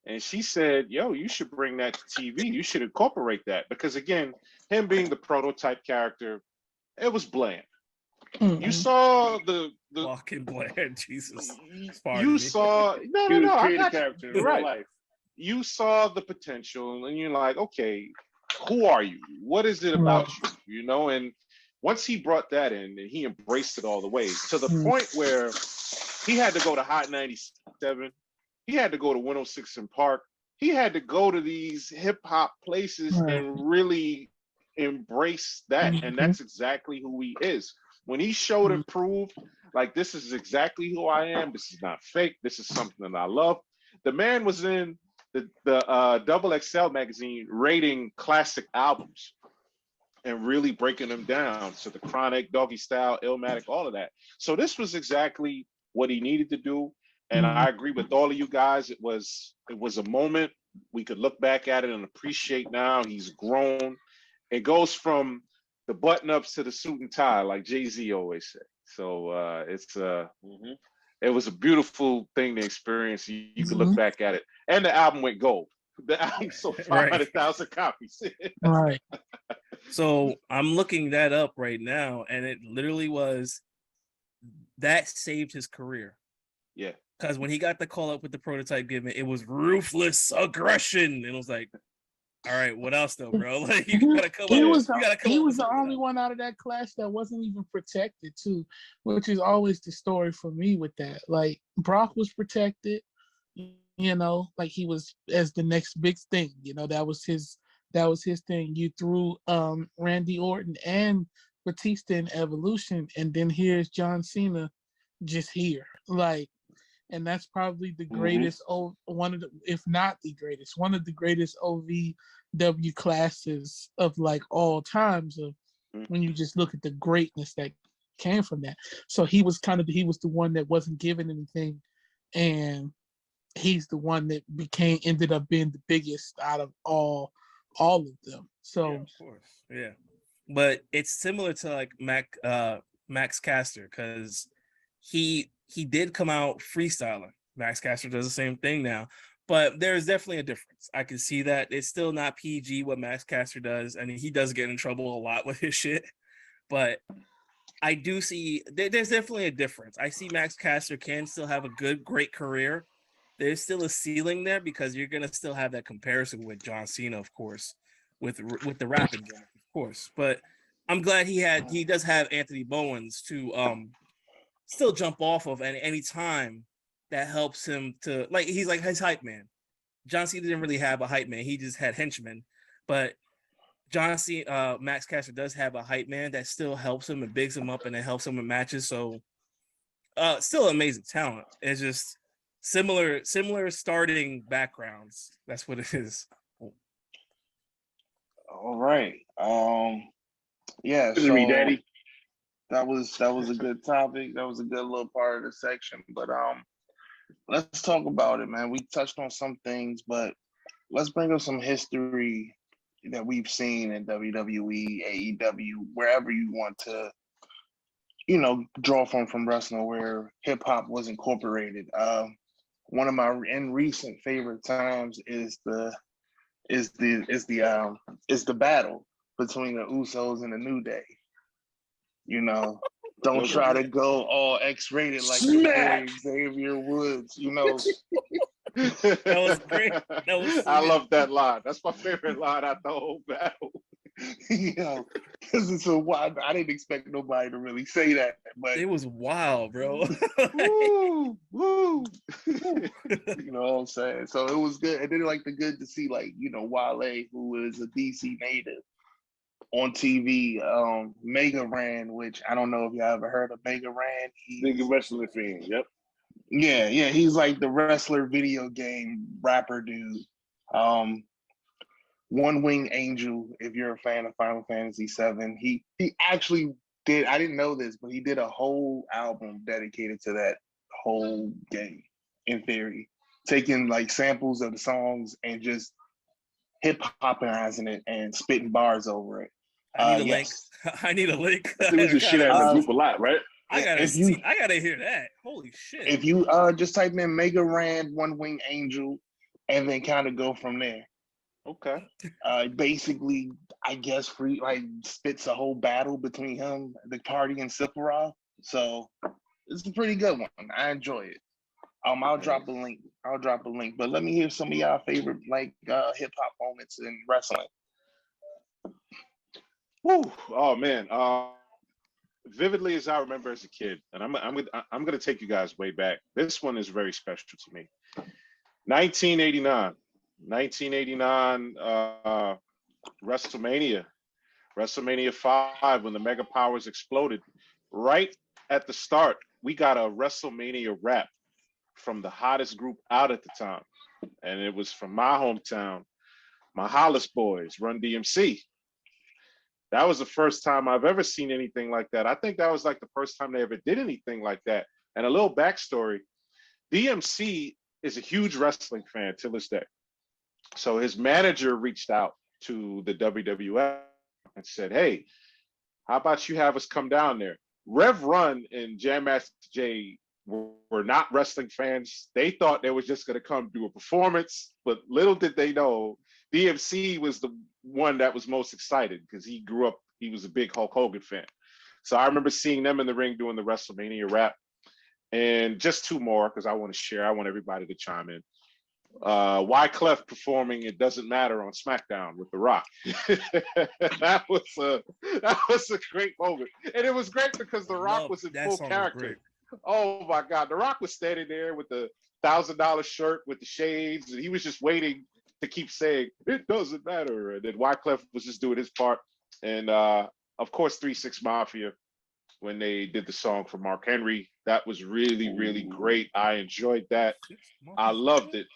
Speaker 8: and she said, yo, you should bring that to TV. You should incorporate that. Because again, him being the prototype character, it was bland. Mm-hmm. You saw the
Speaker 6: walking bland, Jesus.
Speaker 8: You saw no. I'm not
Speaker 13: character in real life.
Speaker 8: You saw the potential, and you're like, okay, who are you? What is it about you? You know, and once he brought that in, and he embraced it all the way to the point where he had to go to Hot 97, he had to go to 106 in Park, he had to go to these hip hop places and really embrace that, and that's exactly who he is. When he showed and proved, like, this is exactly who I am. This is not fake. This is something that I love. The man was in the Double XL magazine rating classic albums and really breaking them down. So the Chronic, Doggy Style, Illmatic, all of that. So this was exactly what he needed to do. And I agree with all of you guys. It was a moment we could look back at it and appreciate now. He's grown. It goes from the button-ups to the suit and tie, like Jay-Z always said. So it was a beautiful thing to experience. You could look back at it. And the album went gold. The album sold 500,000 copies.
Speaker 10: Right.
Speaker 6: So I'm looking that up right now, and it literally was that saved his career.
Speaker 8: Yeah.
Speaker 6: Because when he got the call up with the prototype gimmick, it was ruthless aggression. And it was like, all right, what else though, bro? Like, you gotta come
Speaker 10: he
Speaker 6: up.
Speaker 10: Was the only one out of that class that wasn't even protected too, which is always the story for me with that. Like, Brock was protected, you know, like he was as the next big thing, you know, that was his That was his thing. You threw Randy Orton and Batista in Evolution, and then here's John Cena just here. Like, and that's probably the greatest, one of the, if not the greatest, one of the greatest OVW classes of like all times. Of when you just look at the greatness that came from that. So he was the one that wasn't given anything, and he's the one that ended up being the biggest out of all of them. So
Speaker 6: yeah, of course, yeah. But it's similar to like Max Caster, because he did come out freestyler. Max Caster does the same thing now, but there's definitely a difference. I can see that it's still not PG what Max Caster does, and he does get in trouble a lot with his shit. But I do see there's definitely a difference. I see Max Caster can still have a great career. There's still a ceiling there because you're gonna still have that comparison with John Cena, of course, with the rapping game, of course. But I'm glad he does have Anthony Bowens to still jump off of at any time that helps him to, like, he's like his hype man. John Cena didn't really have a hype man; he just had henchmen. But John Cena, Max Caster does have a hype man that still helps him and bigs him up, and it helps him in matches. So, still amazing talent. It's just similar starting backgrounds. That's what it is.
Speaker 12: All right. Yeah.
Speaker 13: Listen to me, Daddy.
Speaker 12: That was a good topic. That was a good little part of the section. But let's talk about it, man. We touched on some things, but let's bring up some history that we've seen in WWE, AEW, wherever you want to, draw from wrestling, where hip hop was incorporated. One of my recent favorite times is the battle between the Usos and the New Day. Don't try to go all X-rated like your boy Xavier Woods.
Speaker 6: That was great.
Speaker 8: I love that line. That's my favorite line out the whole battle.
Speaker 12: Because it's so wild. I didn't expect nobody to really say that, but
Speaker 6: it was wild, bro.
Speaker 12: woo. You know what I'm saying? So it was good. And then good to see Wale, who is a DC native, on TV. Mega Ran, which I don't know if y'all ever heard of Mega Ran.
Speaker 13: Big wrestling fan. Yep.
Speaker 12: Yeah. He's like the wrestler video game rapper dude. One Wing Angel, if you're a fan of Final Fantasy VII, he actually did, I didn't know this, but he did a whole album dedicated to that whole game, in theory. Taking samples of the songs and just hip-hopizing it and spitting bars over it.
Speaker 6: I need a link. I need a link.
Speaker 13: I think we just shit out of the group a lot, right?
Speaker 6: I gotta hear that. Holy shit.
Speaker 12: If you just type in Mega Ran, One Wing Angel, and then kind of go from there.
Speaker 8: Okay.
Speaker 12: Basically, I guess spits a whole battle between him, the party, and Sephiroth. So it's a pretty good one. I enjoy it. I'll drop a link. But let me hear some of y'all favorite hip hop moments in wrestling.
Speaker 8: Woo! Oh man. Vividly as I remember as a kid, and I'm gonna take you guys way back. This one is very special to me. 1989, WrestleMania 5, when the Mega Powers exploded. Right at the start, we got a WrestleMania rap from the hottest group out at the time, and it was from my hometown, my Hollis boys, Run DMC. That was the first time I've ever seen anything like that. I think that was the first time they ever did anything like that. And a little backstory, DMC is a huge wrestling fan till this day. So his manager reached out to the WWF and said, hey, how about you have us come down there? Rev Run and Jam Master Jay were not wrestling fans. They thought they was just going to come do a performance, but little did they know, DMC was the one that was most excited because he was a big Hulk Hogan fan. So I remember seeing them in the ring doing the WrestleMania rap. And just two more, because I want to share. I want everybody to chime in. Wyclef performing "It Doesn't Matter" on SmackDown with The Rock. that was a great moment, and it was great because The Rock was in full character. Oh my God, The Rock was standing there with the $1,000 shirt with the shades, and he was just waiting to keep saying it doesn't matter, and then Wyclef was just doing his part, and of course 3-6 Mafia when they did the song for Mark Henry, that was really really great. I enjoyed that. I loved it,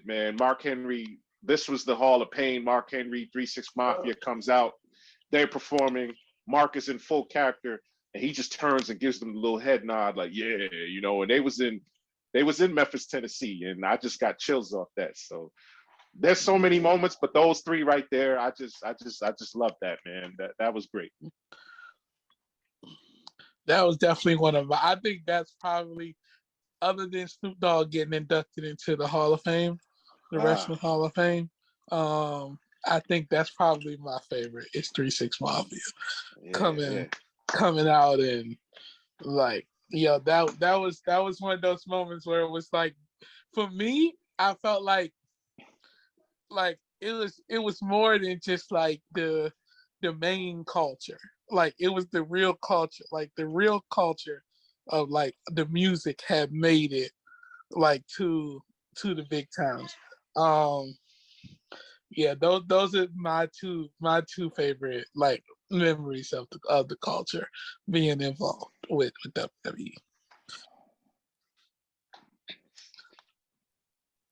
Speaker 8: man. Mark Henry, this was the Hall of Pain. Mark Henry, 3-6 Mafia comes out, they're performing. Mark is in full character, and he just turns and gives them a little head nod, like, yeah, you know. And they was in Memphis, Tennessee, and I just got chills off that. So there's so many moments, but those three right there, I just love that, man. That was great.
Speaker 10: That was definitely one of my. I think that's probably, other than Snoop Dogg getting inducted into the Hall of Fame, the Wrestling Hall of Fame. I think that's probably my favorite. It's 3-6 Mafia coming out, and like, yeah, that was one of those moments where it was like, for me, I felt like it was more than just like the main culture. Like, it was the real culture. Like, the real culture of like the music had made it like to the big towns. Yeah, those are my two favorite like memories of the culture being involved with WWE.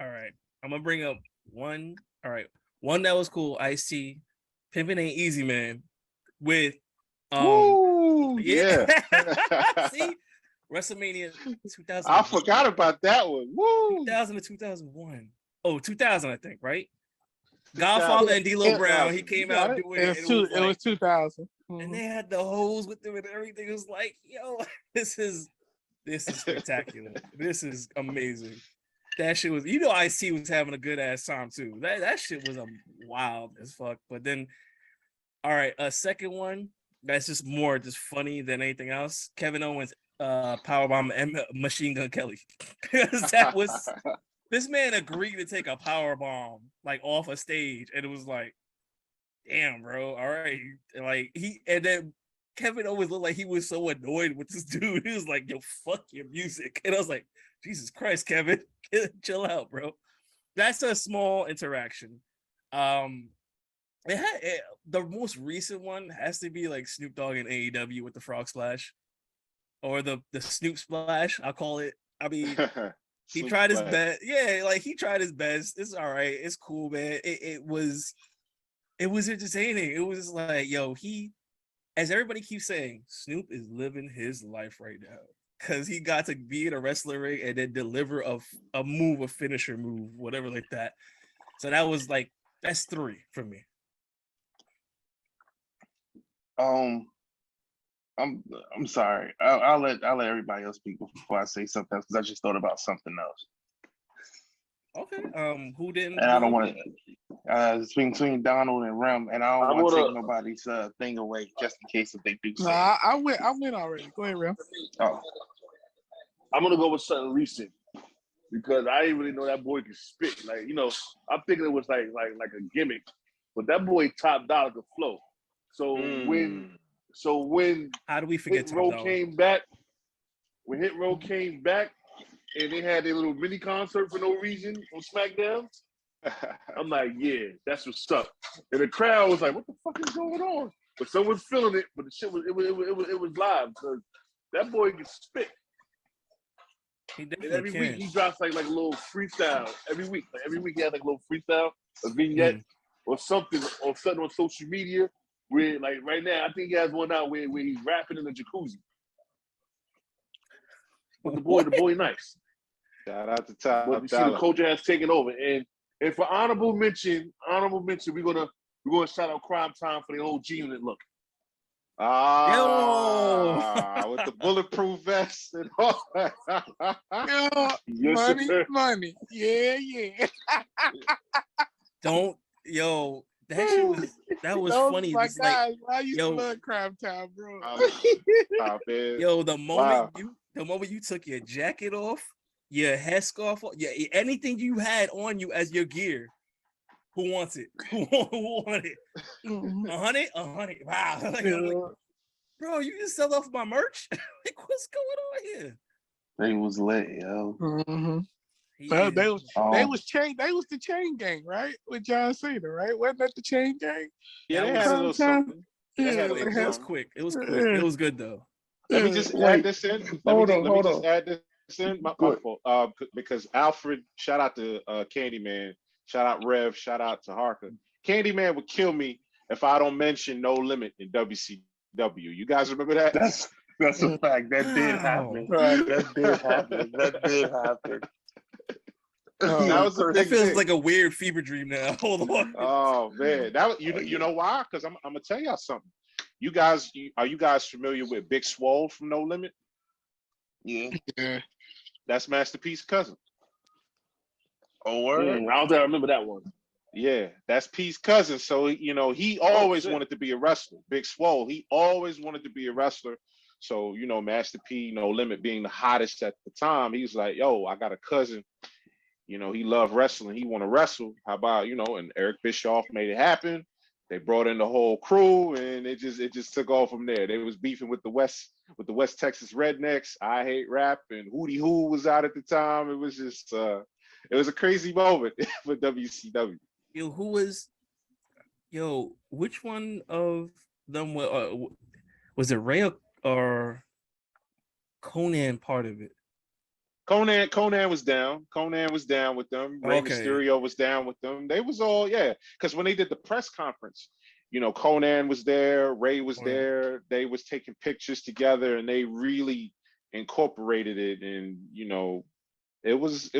Speaker 6: All right, I'm gonna bring up one. All right, one that was cool. Ice-T, Pimpin' Ain't Easy, man. With
Speaker 8: yeah.
Speaker 6: See, WrestleMania 2000.
Speaker 8: I forgot about that one. Woo!
Speaker 6: 2000 to 2001. Oh, 2000, I think, right? Godfather and D'Lo Brown, he came out doing it.
Speaker 10: It was 2000.
Speaker 6: And they had the hose with them and everything. It was like, yo, this is spectacular. This is amazing. That shit was, you know, Ice-T was having a good ass time too. That shit was wild as fuck. But then, all right, a second one that's just more just funny than anything else. Kevin Owens powerbomb and Machine Gun Kelly. Because that was, this man agreed to take a power bomb like off a stage, and it was like, damn, bro. All right, like and then Kevin Owens looked like he was so annoyed with this dude. He was like, "Yo, fuck your music," and I was like, "Jesus Christ, Kevin, chill out, bro." That's a small interaction. The most recent one has to be like Snoop Dogg and AEW with the Frog Splash, or the Snoop Splash. I'll call it. I mean. He tried his best. Yeah, like he tried his best. It's all right. It's cool, man. It was entertaining. It was like, yo, as everybody keeps saying, Snoop is living his life right now. Cause he got to be in a wrestling ring and then deliver a move, a finisher move, whatever like that. So that was like, that's 3 for me.
Speaker 12: I'm sorry. I'll let everybody else speak before I say something else, because I just thought about something else.
Speaker 6: Okay. Who didn't?
Speaker 12: And I don't want to. It's between Donald and Rem, and I don't want to take nobody's thing away, just in case if they do.
Speaker 10: Nah, I went already. Go ahead, Rem.
Speaker 12: Oh,
Speaker 13: I'm gonna go with something recent because I didn't really know that boy could spit. Like, you know, I'm thinking it was like a gimmick, but that boy Top Dollar could flow. So when
Speaker 6: how do we forget
Speaker 13: Hit Row came back, when Hit Row came back and they had their little mini concert for no reason on SmackDown, I'm like, yeah, that's what's up. And the crowd was like, what the fuck is going on? But someone's feeling it, but the shit was it was live because that boy can spit. And every week he drops like a little freestyle. Every week he has like a little freestyle, a vignette, or something on social media. Where like right now, I think he has one out where he's rapping in the jacuzzi. But the boy nice.
Speaker 8: Shout out to Top
Speaker 13: Dollar. You see, the culture has taken over. And for honorable mention, we're gonna shout out Crime Time for the old G Unit look.
Speaker 8: With the bulletproof vest and all.
Speaker 10: Money. Yeah.
Speaker 6: That was funny.
Speaker 10: My God,
Speaker 6: like,
Speaker 10: I used to love Crime Time, bro.
Speaker 6: The moment you took your jacket off, your headscarf off, anything you had on you as your gear, who wants it? Who want it? 100? 100. Wow. Like, bro, you just sell off my merch? Like, what's going on here?
Speaker 12: They was lit, yo.
Speaker 10: Mm-hmm. They
Speaker 6: is.
Speaker 10: was they was the chain gang, right? With John Cena, right? Wasn't that the chain gang?
Speaker 8: Yeah, they
Speaker 6: That
Speaker 8: had a
Speaker 6: was
Speaker 8: little something. They
Speaker 10: Yeah,
Speaker 8: had a
Speaker 6: it
Speaker 8: little
Speaker 6: was
Speaker 8: something.
Speaker 6: quick. It was quick. It was good though.
Speaker 8: Let me just
Speaker 12: Wait,
Speaker 8: add this in.
Speaker 12: hold
Speaker 8: Let me
Speaker 12: on.
Speaker 8: just add this in. My
Speaker 12: Good.
Speaker 8: fault. Because Alfred, shout out to Candyman, shout out Rev, shout out to Harker. Candyman would kill me if I don't mention No Limit in WCW. You guys remember that?
Speaker 12: That's a fact. That did happen.
Speaker 10: Right.
Speaker 12: That did happen. That did happen.
Speaker 8: That was a
Speaker 6: That
Speaker 8: big
Speaker 6: feels
Speaker 8: thing.
Speaker 6: like a weird fever dream now. Hold on.
Speaker 8: Oh man, you know why? Because I'm gonna tell y'all something. Are you guys familiar with Big Swole from No Limit?
Speaker 12: Yeah.
Speaker 8: That's Master P's cousin.
Speaker 12: Oh, word?
Speaker 13: I don't think I remember that one.
Speaker 8: Yeah, that's P's cousin. So he always wanted to be a wrestler. Big Swole, he always wanted to be a wrestler. So Master P, No Limit being the hottest at the time, he's like, yo, I got a cousin. He loved wrestling. He want to wrestle. How about And Eric Bischoff made it happen. They brought in the whole crew, and it just took off from there. They was beefing with the West Texas Rednecks. I Hate Rap and Hootie Who was out at the time. It was just it was a crazy moment for WCW.
Speaker 6: Which one of them was it Ray or Conan part of it?
Speaker 8: Conan was down. Conan was down with them. Rey Mysterio was down with them. They was all, because when they did the press conference, Conan was there, Ray was there. They was taking pictures together, and they really incorporated it. And it was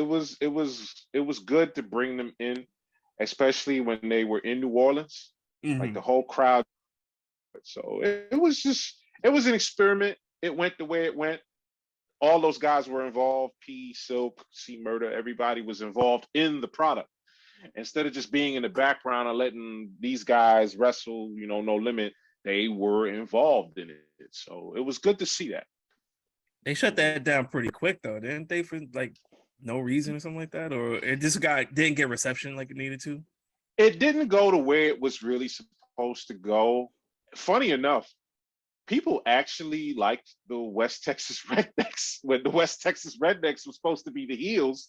Speaker 8: good to bring them in, especially when they were in New Orleans, like the whole crowd. So it was an experiment. It went the way it went. All those guys were involved. P, Silk, C Murder, everybody was involved in the product. Instead of just being in the background and letting these guys wrestle, No Limit, they were involved in it. So it was good to see that.
Speaker 6: They shut that down pretty quick though, didn't they? For like no reason or something like that, or this guy didn't get reception like it needed to.
Speaker 8: It didn't go to where it was really supposed to go. Funny enough, people actually liked the West Texas Rednecks when the West Texas Rednecks was supposed to be the heels,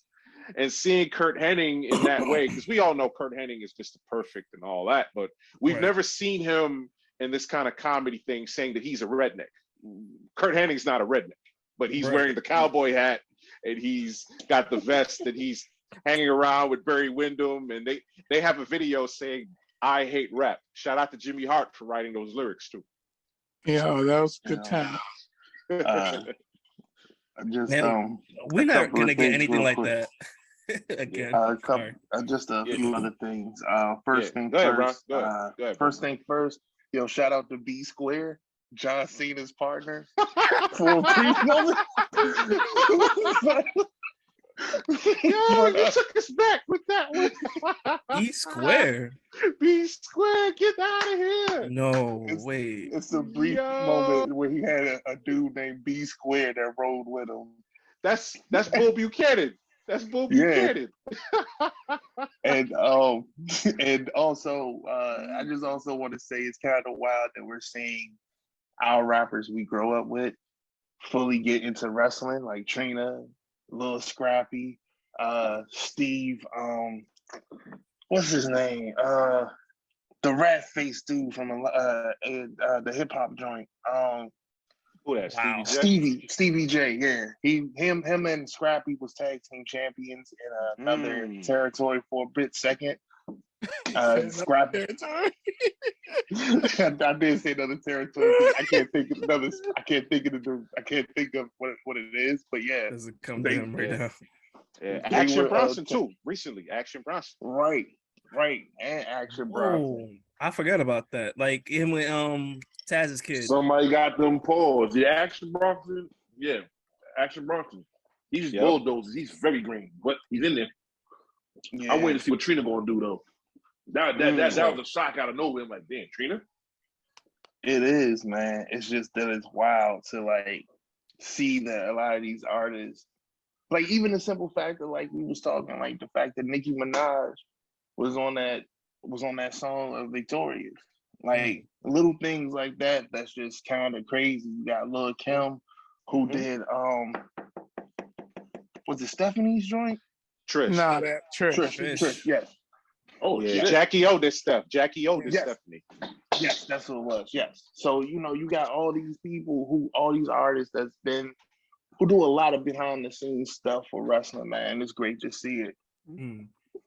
Speaker 8: and seeing Kurt Hennig in that way, because we all know Kurt Hennig is Mr. Perfect and all that, but we've never seen him in this kind of comedy thing saying that he's a redneck. Kurt Hennig's not a redneck, but he's wearing the cowboy hat, and he's got the vest, and he's hanging around with Barry Windham, and they have a video saying, I hate rap. Shout out to Jimmy Hart for writing those lyrics too.
Speaker 10: Yeah, that was a good time.
Speaker 6: We're not gonna get anything like that again.
Speaker 12: Just a few other things. First thing first. Shout out to B Square, John Cena's partner, for a brief moment.
Speaker 8: Yo, you took us back with that one.
Speaker 6: B Square.
Speaker 8: B Square, get out of here.
Speaker 6: No way.
Speaker 12: It's a brief moment where he had a dude named B Square that rode with him.
Speaker 8: That's Bull Buchanan. That's Bull Buchanan.
Speaker 12: And also I just also want to say it's kind of wild that we're seeing our rappers we grow up with fully get into wrestling, like Trina, Lil Scrappy, Steve, what's his name? The rat face dude from the hip hop joint.
Speaker 8: Who that?
Speaker 12: Stevie J. Yeah, him and Scrappy was tag team champions in another territory for a bit second. Scrappy. I did say another territory. I can't think of what it is. But yeah,
Speaker 6: does it come to him right now?
Speaker 8: Yeah, Action Bronson too. Recently, Action Bronson.
Speaker 12: Right, and Action Bronson.
Speaker 6: I forgot about that. Like him with Taz's kid.
Speaker 13: Somebody got them paws. The Action Bronson. Yeah, Action Bronson. He's bulldozers. He's very green, but he's in there.
Speaker 12: Yeah.
Speaker 13: I'm waiting to see what Trina gonna do though. That was a shock out of nowhere. I'm like, damn, Trina.
Speaker 12: It is, man. It's just that it's wild to like see that a lot of these artists, like even the simple fact that like we was talking, like the fact that Nicki Minaj was on that song of Victorious. Like little things like that, that's just kind of crazy. You got Lil' Kim, who did was it Stephanie's joint?
Speaker 8: Trish.
Speaker 10: Nah, that Trish.
Speaker 12: Trish, yes.
Speaker 13: Oh,
Speaker 8: Yeah,
Speaker 13: shit.
Speaker 8: Jackie O this Steph. Jackie O this
Speaker 12: Yes.
Speaker 8: Stephanie.
Speaker 12: Yes, that's what it was. Yes. So you got all these people all these artists who do a lot of behind the scenes stuff for wrestling, man. It's great to see it.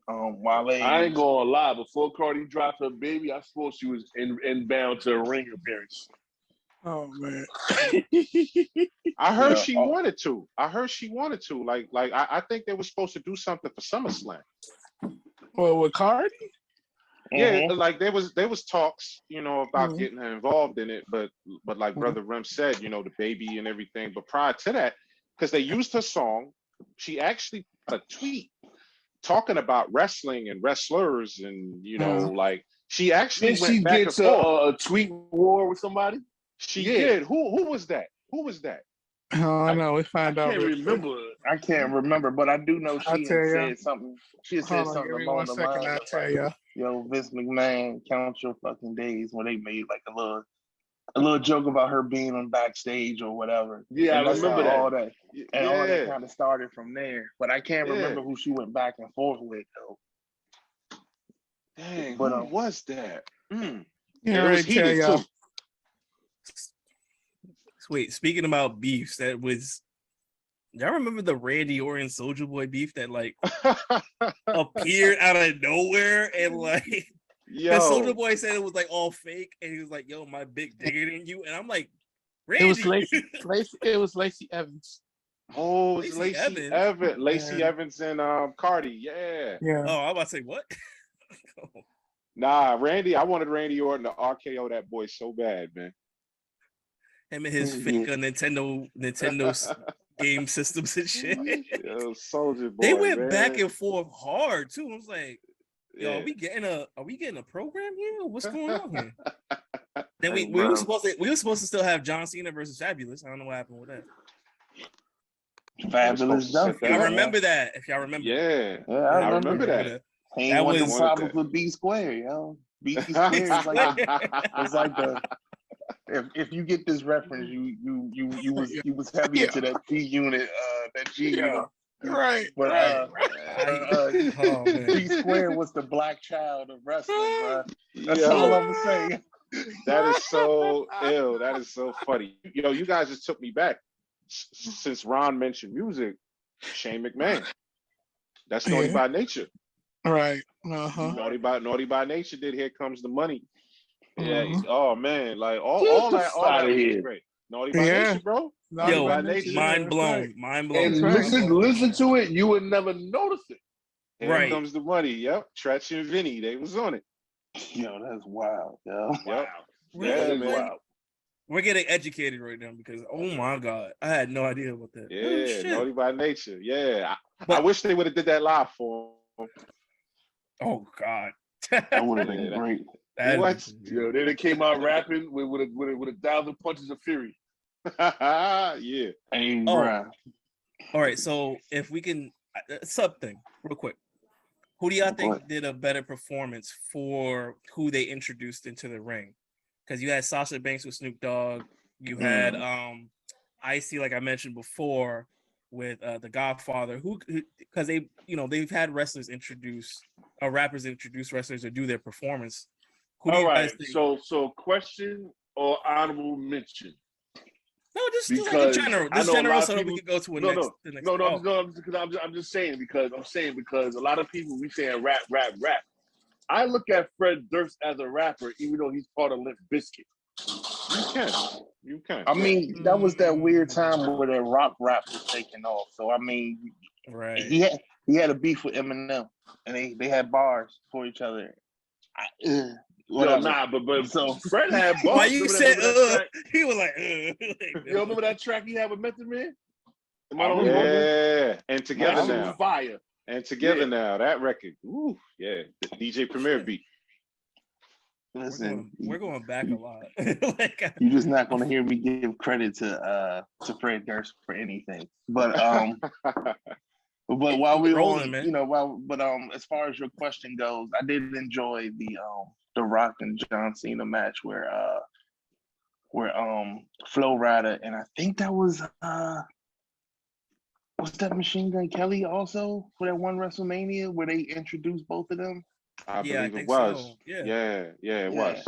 Speaker 12: Wale,
Speaker 13: I ain't gonna lie. Before Cardi dropped her baby, I suppose she was inbound to a ring appearance.
Speaker 10: Oh man.
Speaker 8: I heard she wanted to. Like I think they were supposed to do something for SummerSlam.
Speaker 10: Well, with Cardi?
Speaker 8: Yeah, like there was talks, about getting her involved in it, but like Brother Rem said, the baby and everything. But prior to that, because they used her song, she actually put a tweet talking about wrestling and wrestlers, and like she actually went back and forth.
Speaker 13: A tweet war with somebody.
Speaker 8: She did. Who was that? Who was that?
Speaker 10: Oh, I know. We find out.
Speaker 13: I can't remember.
Speaker 12: I can't remember, but I do know she had said something. She had said something along the lines
Speaker 10: I'll tell you.
Speaker 12: Yo, Vince McMahon, count your fucking days, when they made like a little joke about her being on backstage or whatever.
Speaker 13: Yeah,
Speaker 12: and
Speaker 13: I remember that.
Speaker 12: All that. And all that kind of started from there. But I can't remember who she went back and forth with though.
Speaker 8: Dang, but who was that?
Speaker 10: Yeah,
Speaker 8: it was heated too.
Speaker 6: Wait, speaking about beefs, that was. Y'all remember the Randy Orton Soulja Boy beef that like appeared out of nowhere and like Soulja Boy said it was like all fake and he was like, "Yo, my dick bigger than you," and I'm like, "Randy."
Speaker 10: It was Lacey Evans.
Speaker 8: Oh, it was Lacey Evans and Cardi. Yeah.
Speaker 6: Oh, I'm about to say what?
Speaker 8: Nah, Randy. I wanted Randy Orton to RKO that boy so bad, man.
Speaker 6: Him and his fake Nintendo game systems and shit.
Speaker 8: Yo, Soulja Boy.
Speaker 6: They went back and forth hard too. I was like, "Yo, are we getting a program here? What's going on here?" Then we were supposed to still have John Cena versus Fabulous. I don't know what happened with that.
Speaker 12: Fabulous.
Speaker 6: If y'all remember that. If y'all remember.
Speaker 8: Yeah, I remember that.
Speaker 12: That was the problem with B Square, yo. B Square is it's like the. If you get this reference, you was heavy into that G unit, that G unit.
Speaker 10: Right.
Speaker 12: But G Square was the black child of wrestling, bro. That's all I'm saying.
Speaker 8: That is so ill. That is so funny. You guys just took me back. Since Ron mentioned music, Shane McMahon. That's Naughty by Nature.
Speaker 10: Right.
Speaker 8: Naughty by Nature did Here Comes the Money. Yeah. Oh man, like all that is great. Naughty by Nature, bro.
Speaker 6: Yo, mind blown. Mind blown.
Speaker 13: And listen to it, you would never notice it.
Speaker 8: Here Comes the Money. Yep. Tretch and Vinny, they was on it.
Speaker 12: Yo, that's wild, yo.
Speaker 8: Yep.
Speaker 6: Yeah, man. Wow. We're getting educated right now because oh my god, I had no idea about that.
Speaker 8: Yeah, Naughty by Nature. Yeah. I wish they would have did that live for him.
Speaker 6: Oh god.
Speaker 12: That would have been great.
Speaker 8: What?
Speaker 13: Yo, then it came out rapping with a 1,000 punches of fury.
Speaker 8: Yeah.
Speaker 6: All right. So if we can something real quick, who do y'all think did a better performance for who they introduced into the ring? Because you had Sasha Banks with Snoop Dogg, you had Icy, like I mentioned before, with the Godfather, who because they've had wrestlers rappers introduce wrestlers or do their performance.
Speaker 13: All right, so question or honorable mention?
Speaker 6: No, just like in general. Just general, so that we can go to the next.
Speaker 13: No. Because I'm just saying because a lot of people we saying rap. I look at Fred Durst as a rapper, even though he's part of Limp Bizkit.
Speaker 8: You can.
Speaker 12: I mean, that was that weird time where that rock rap was taking off. So I mean, he had a beef with Eminem, and they had bars for each other.
Speaker 13: But so Fred had bars.
Speaker 6: Why you said he was like
Speaker 13: You remember that track he had with Method Man?
Speaker 8: Yeah, and Together Now.
Speaker 13: Fire.
Speaker 8: And Together Now, that record. Ooh, yeah. The DJ Premier beat.
Speaker 12: Listen,
Speaker 6: we're going back a lot.
Speaker 12: You're just not going to hear me give credit to Fred Durst for anything. But while we're rolling, on, as far as your question goes, I did enjoy the Rock and John Cena match where Flo Rida and I think that was Was that Machine Gun Kelly also for that one WrestleMania where they introduced both of them?
Speaker 8: I
Speaker 6: Yeah, I
Speaker 8: believe it
Speaker 6: think
Speaker 8: was.
Speaker 6: so. Yeah.
Speaker 8: It was.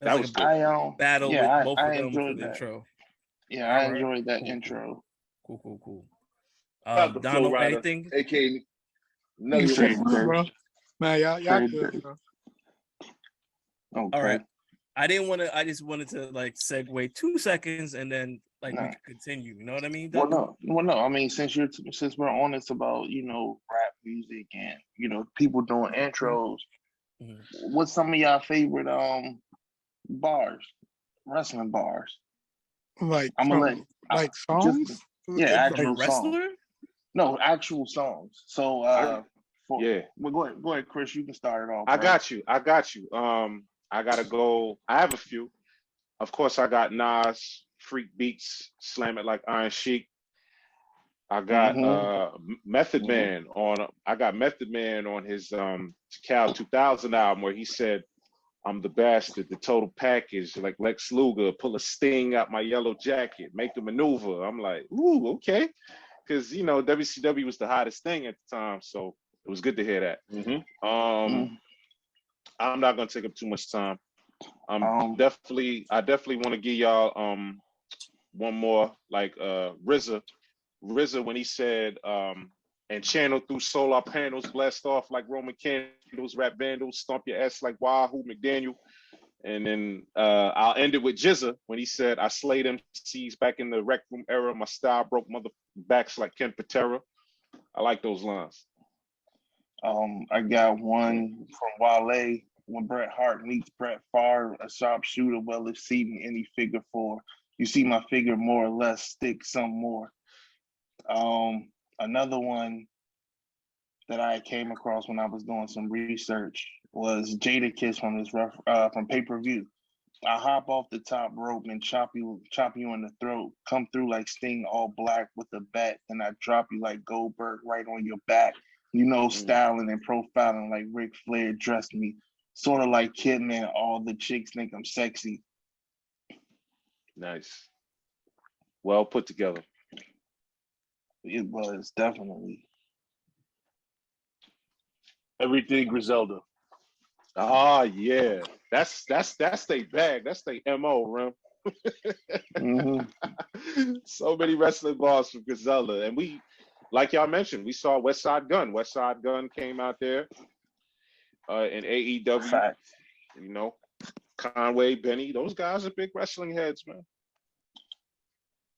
Speaker 6: That was like a battle with both of them for the intro.
Speaker 12: Yeah, I enjoyed that intro.
Speaker 6: Cool.
Speaker 13: The Flow
Speaker 6: Donald,
Speaker 13: Rider,
Speaker 6: anything?
Speaker 13: aka Nelly
Speaker 10: Straight
Speaker 13: Rose.
Speaker 10: good, bro. Nah, y'all
Speaker 12: Straight
Speaker 10: good,
Speaker 12: good.
Speaker 10: bro.
Speaker 12: Okay.
Speaker 6: All right. I just wanted to like segue 2 seconds and then like we could continue. You know what I mean?
Speaker 12: Well, no. I mean, since we're honest about rap music and people doing intros, what's some of y'all favorite bars, wrestling bars?
Speaker 10: Like
Speaker 12: I'm gonna
Speaker 10: like songs?
Speaker 12: Actual
Speaker 6: wrestler?
Speaker 12: songs. No, actual songs. So well, go ahead, Chris. You can start it off.
Speaker 8: I got you. I gotta go. I have a few. Of course, I got Nas, Freak Beats, Slam It Like Iron Sheik. I got Method Man on. I got Method Man on his Cal 2000 album where he said, "I'm the bastard, the total package, like Lex Luger, pull a sting out my yellow jacket, make the maneuver." I'm like, ooh, okay, because WCW was the hottest thing at the time, so it was good to hear that. I'm not gonna take up too much time. I definitely want to give y'all one more, like RZA when he said and channel through solar panels, blast off like Roman candles, rap vandals, stomp your ass like Wahoo McDaniel. And then I'll end it with Jizza when he said, "I slayed MCs back in the Rec Room era. My style broke mother backs like Ken Patera." I like those lines.
Speaker 12: I got one from Wale. When Bret Hart meets Bret Favre, a sharpshooter well exceeding any figure four. You see my figure more or less, stick some more. Another one that I came across when I was doing some research was Jadakiss from from pay-per-view. I hop off the top rope and chop you in the throat. Come through like Sting all black with a bat, and I drop you like Goldberg right on your back. Styling and profiling like Ric Flair dressed me. Sort of like Kidman, all the chicks think I'm sexy.
Speaker 8: Nice. Well put together.
Speaker 12: It was definitely.
Speaker 13: Everything Griselda.
Speaker 8: Ah, yeah. That's they bag. That's they MO, Rim. So many wrestling bars from Griselda. And we, like y'all mentioned, we saw West Side Gun. West Side Gun came out there in AEW.
Speaker 12: Facts.
Speaker 8: Conway, Benny, those guys are big wrestling heads, man.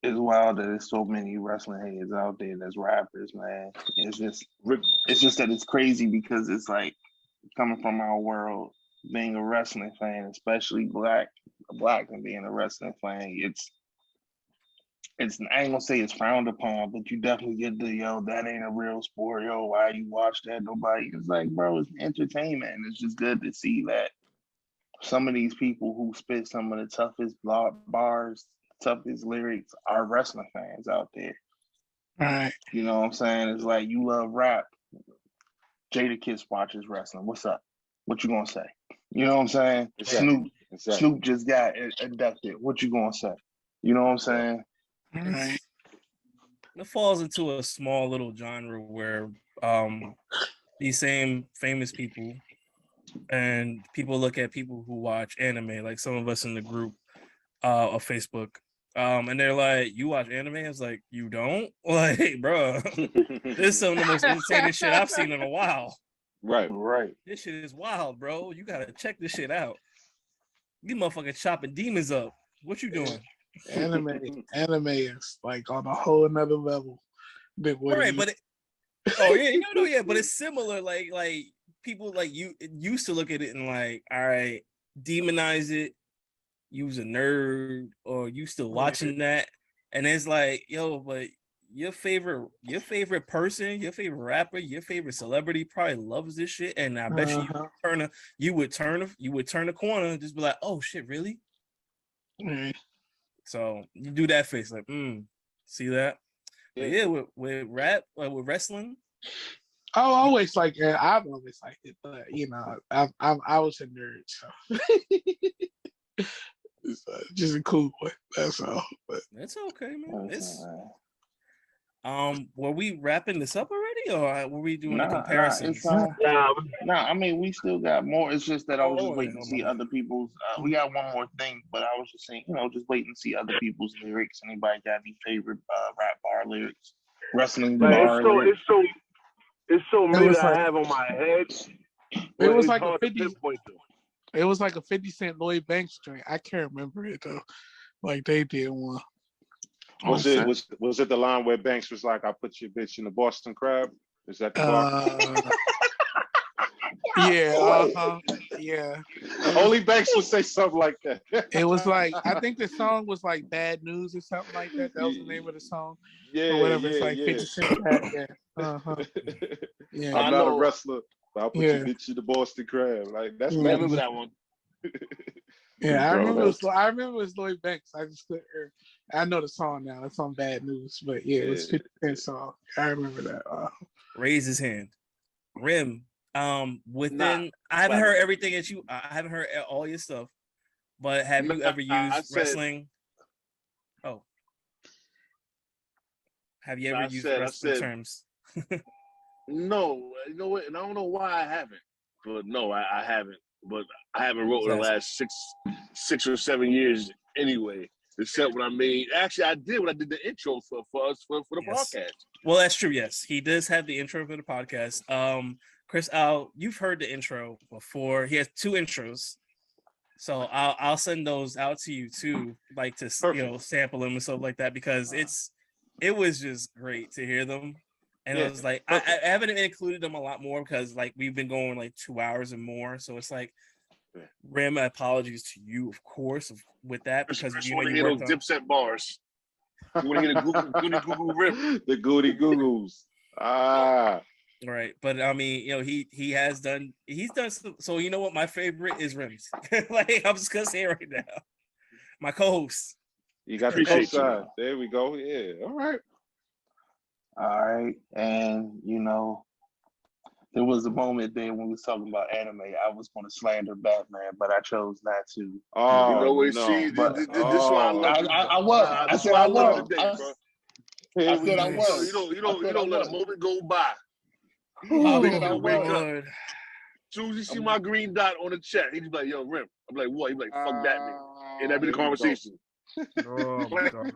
Speaker 12: It's wild that there's so many wrestling heads out there that's rappers, man. It's just that it's crazy because it's like coming from our world, being a wrestling fan, especially black and being a wrestling fan, it's I ain't gonna say it's frowned upon, but you definitely get the that ain't a real sport, why you watch that? Nobody. It's like, bro, it's entertainment, and it's just good to see that some of these people who spit some of the toughest bars, toughest lyrics are wrestling fans out there.
Speaker 10: All right.
Speaker 12: You know what I'm saying? It's like, you love rap. Jadakiss watches wrestling. What's up? What you gonna say? You know what I'm saying?
Speaker 8: Exactly.
Speaker 12: Snoop just got inducted. What you gonna say? You know what I'm saying?
Speaker 10: All right.
Speaker 6: It falls into a small little genre where these same famous people and people look at people who watch anime, like some of us in the group of Facebook, and they're like, "You watch anime?" I was like, "You don't?" Like, bro, this is some of the most entertaining shit I've seen in a while.
Speaker 8: Right.
Speaker 6: This shit is wild, bro. You gotta check this shit out. You motherfucking chopping demons up. What you doing?
Speaker 10: Anime is like on a whole another level.
Speaker 6: Right, but but it's similar. Like people like you used to look at it and like, all right, demonize it. You was a nerd, or you still watching that, and it's like, but your favorite person, your favorite rapper, your favorite celebrity probably loves this shit, and I bet you would turn a corner and just be like, oh shit, really? So you do that face like, see that? Yeah, with rap, with wrestling.
Speaker 10: I've always liked it, but I was a nerd, so it's just a cool one. That's all. But
Speaker 6: that's okay, man. Were we wrapping this up already, or were we doing a
Speaker 12: Nah,
Speaker 6: comparison?
Speaker 12: it's I mean, we still got more. It's just that I was just waiting to see other people's. We got one more thing, but I was just saying, just waiting to see other people's lyrics. Anybody got any favorite rap bar lyrics, wrestling bar lyrics?
Speaker 13: It's so many that I have on my head.
Speaker 10: It was like a 50. It was like a 50 Cent Lloyd Banks joint. I can't remember it though. Like they did one.
Speaker 8: Was it the line where Banks was like, "I put your bitch in the Boston Crab"? Is that the bar?
Speaker 10: Yeah, yeah.
Speaker 8: Only Banks would say something like that.
Speaker 10: It was like, I think the song was like "Bad News" or something like that. That was the name of the song.
Speaker 8: Yeah,
Speaker 10: or whatever.
Speaker 8: yeah,
Speaker 10: It's like
Speaker 8: yeah.
Speaker 10: 50 Cent. Yeah.
Speaker 8: I'm not a wrestler, but I'll put your bitch in the Boston Crab. Like that's
Speaker 12: I remember that one.
Speaker 10: Yeah, I
Speaker 8: Bro,
Speaker 10: remember. It was Lloyd Banks. I know the song now. It's on Bad News, but yeah, it was 50 Cent song. I remember that.
Speaker 6: Raise his hand. Rim. I haven't heard everything that you. I haven't heard all your stuff, but have you ever used wrestling? Oh, have you ever used wrestling terms?
Speaker 13: No, you know what? And I don't know why I haven't. But no, I haven't. But I haven't wrote in the last six or 7 years anyway. Except when I made. Actually, I did when I did the intro for us for the podcast.
Speaker 6: Well, that's true. Yes, he does have the intro for the podcast. Chris, you've heard the intro before. He has 2 intros, so I'll send those out to you too, like to sample them and stuff like that, because it was just great to hear them. And I was like, I haven't included them a lot more because like we've been going like 2 hours and more, so it's like. Rim, apologies to you, of course, with that because
Speaker 13: you want to hear those Dipset bars. You want to hear the Goody Goo Rim,
Speaker 8: the Goody Goos.
Speaker 6: Right, but I mean, he's done. So you know what? My favorite is Rim's. Like I'm just gonna say it right now. My co-host.
Speaker 8: You got the co-side. There we go. Yeah. All
Speaker 12: right, and there was a moment there when we was talking about anime. I was going to slander Batman, but I chose not to.
Speaker 8: Oh,
Speaker 13: you know what?
Speaker 8: No.
Speaker 13: See, this why I love you.
Speaker 12: I was. I said I was. I said I was.
Speaker 13: You don't let a moment go by.
Speaker 6: Oh,
Speaker 13: wake up. As soon as you see my green dot on the chat, he's like, "Yo, Rim." I'm like, "What?" He's like, "Fuck Batman," and that be the conversation.
Speaker 8: Oh my God.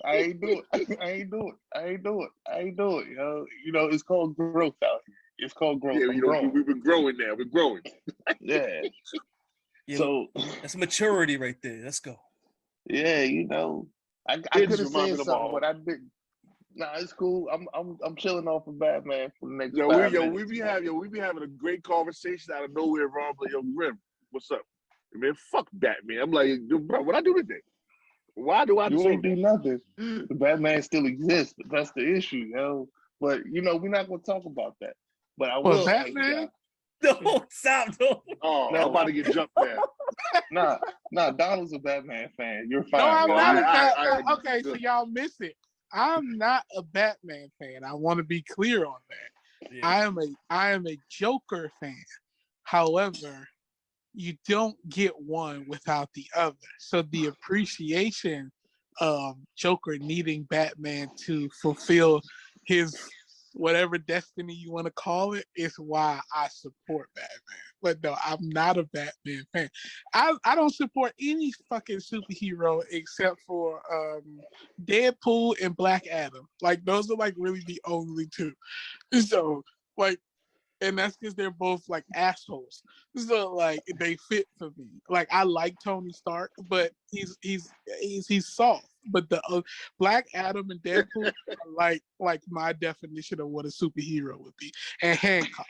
Speaker 12: I ain't do it. It's called growth out here. It's called growth.
Speaker 13: Yeah, we've been growing now. We're growing.
Speaker 12: Yeah.
Speaker 6: So that's maturity right there. Let's go.
Speaker 12: Yeah, I could have said something, but I didn't. Nah, it's cool. I'm chilling off of Batman for the next.
Speaker 13: We be having a great conversation out of nowhere, Ron. Like, yo, Rim, what's up? Man, fuck Batman. I'm like, bro, what I do today? Why do I do
Speaker 12: You ain't do nothing. The Batman still exists. That's the issue, But we're not gonna talk about that. But I will.
Speaker 10: Batman?
Speaker 6: Don't stop. No.
Speaker 13: Oh, I'm about to get jumped there.
Speaker 12: Nah. Donald's a Batman fan. You're fine.
Speaker 10: No, I'm not a Batman. Okay, so y'all miss it. I'm not a Batman fan. I want to be clear on that. Yeah. I am a Joker fan. However, you don't get one without the other. So the appreciation of Joker needing Batman to fulfill his whatever destiny you want to call it is why I support Batman. But no, I'm not a Batman fan. I don't support any fucking superhero except for Deadpool and Black Adam. Like those are like really the only 2. So like, and that's because they're both like assholes. So like they fit for me. Like I like Tony Stark, but he's soft. But the Black Adam and Deadpool are like my definition of what a superhero would be. And Hancock.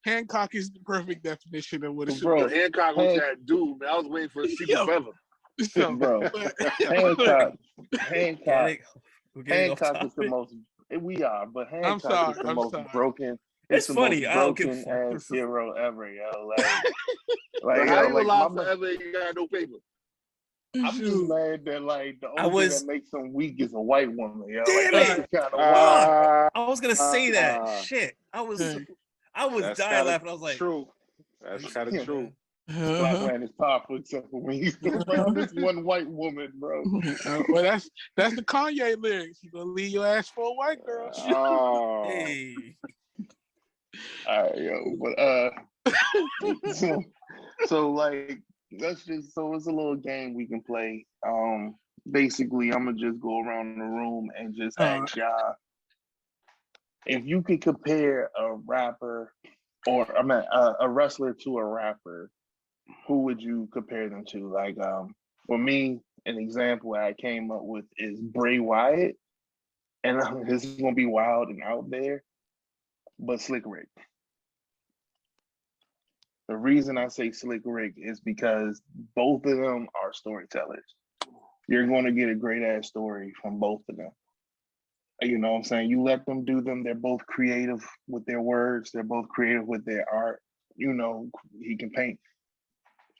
Speaker 10: Hancock is the perfect definition of what a superhero.
Speaker 13: Bro, Hancock was that dude, man. I was waiting for a secret feather.
Speaker 12: So, bro, Hancock is the most. We are, but Hancock is the most broken.
Speaker 6: It's funny.
Speaker 12: I don't give ass hero ever, yo. Like
Speaker 13: how you alive forever? You got no paper.
Speaker 12: I'm just mad that like the only thing that makes them weak is a white woman, yo.
Speaker 6: Damn
Speaker 12: like,
Speaker 6: it!
Speaker 12: Kind of
Speaker 6: I was gonna say that. Shit, I was dying laughing. I was like,
Speaker 8: true. That's kind of true.
Speaker 12: Black man is powerful except for when he's around this one white woman, bro.
Speaker 10: Well, that's the Kanye lyrics. You gonna leave your ass for a white girl?
Speaker 8: Oh.
Speaker 6: Hey.
Speaker 12: All right, yo, but so like let's just so it's a little game we can play. Basically, I'm gonna just go around the room and just ask y'all if you could compare a rapper or a wrestler to a rapper, who would you compare them to? Like, for me, an example I came up with is Bray Wyatt, and this is gonna be wild and out there, but Slick Rick. The reason I say Slick Rick is because both of them are storytellers. You're going to get a great ass story from both of them. You know what I'm saying? You let them do them. They're both creative with their words. They're both creative with their art. You know, he can paint.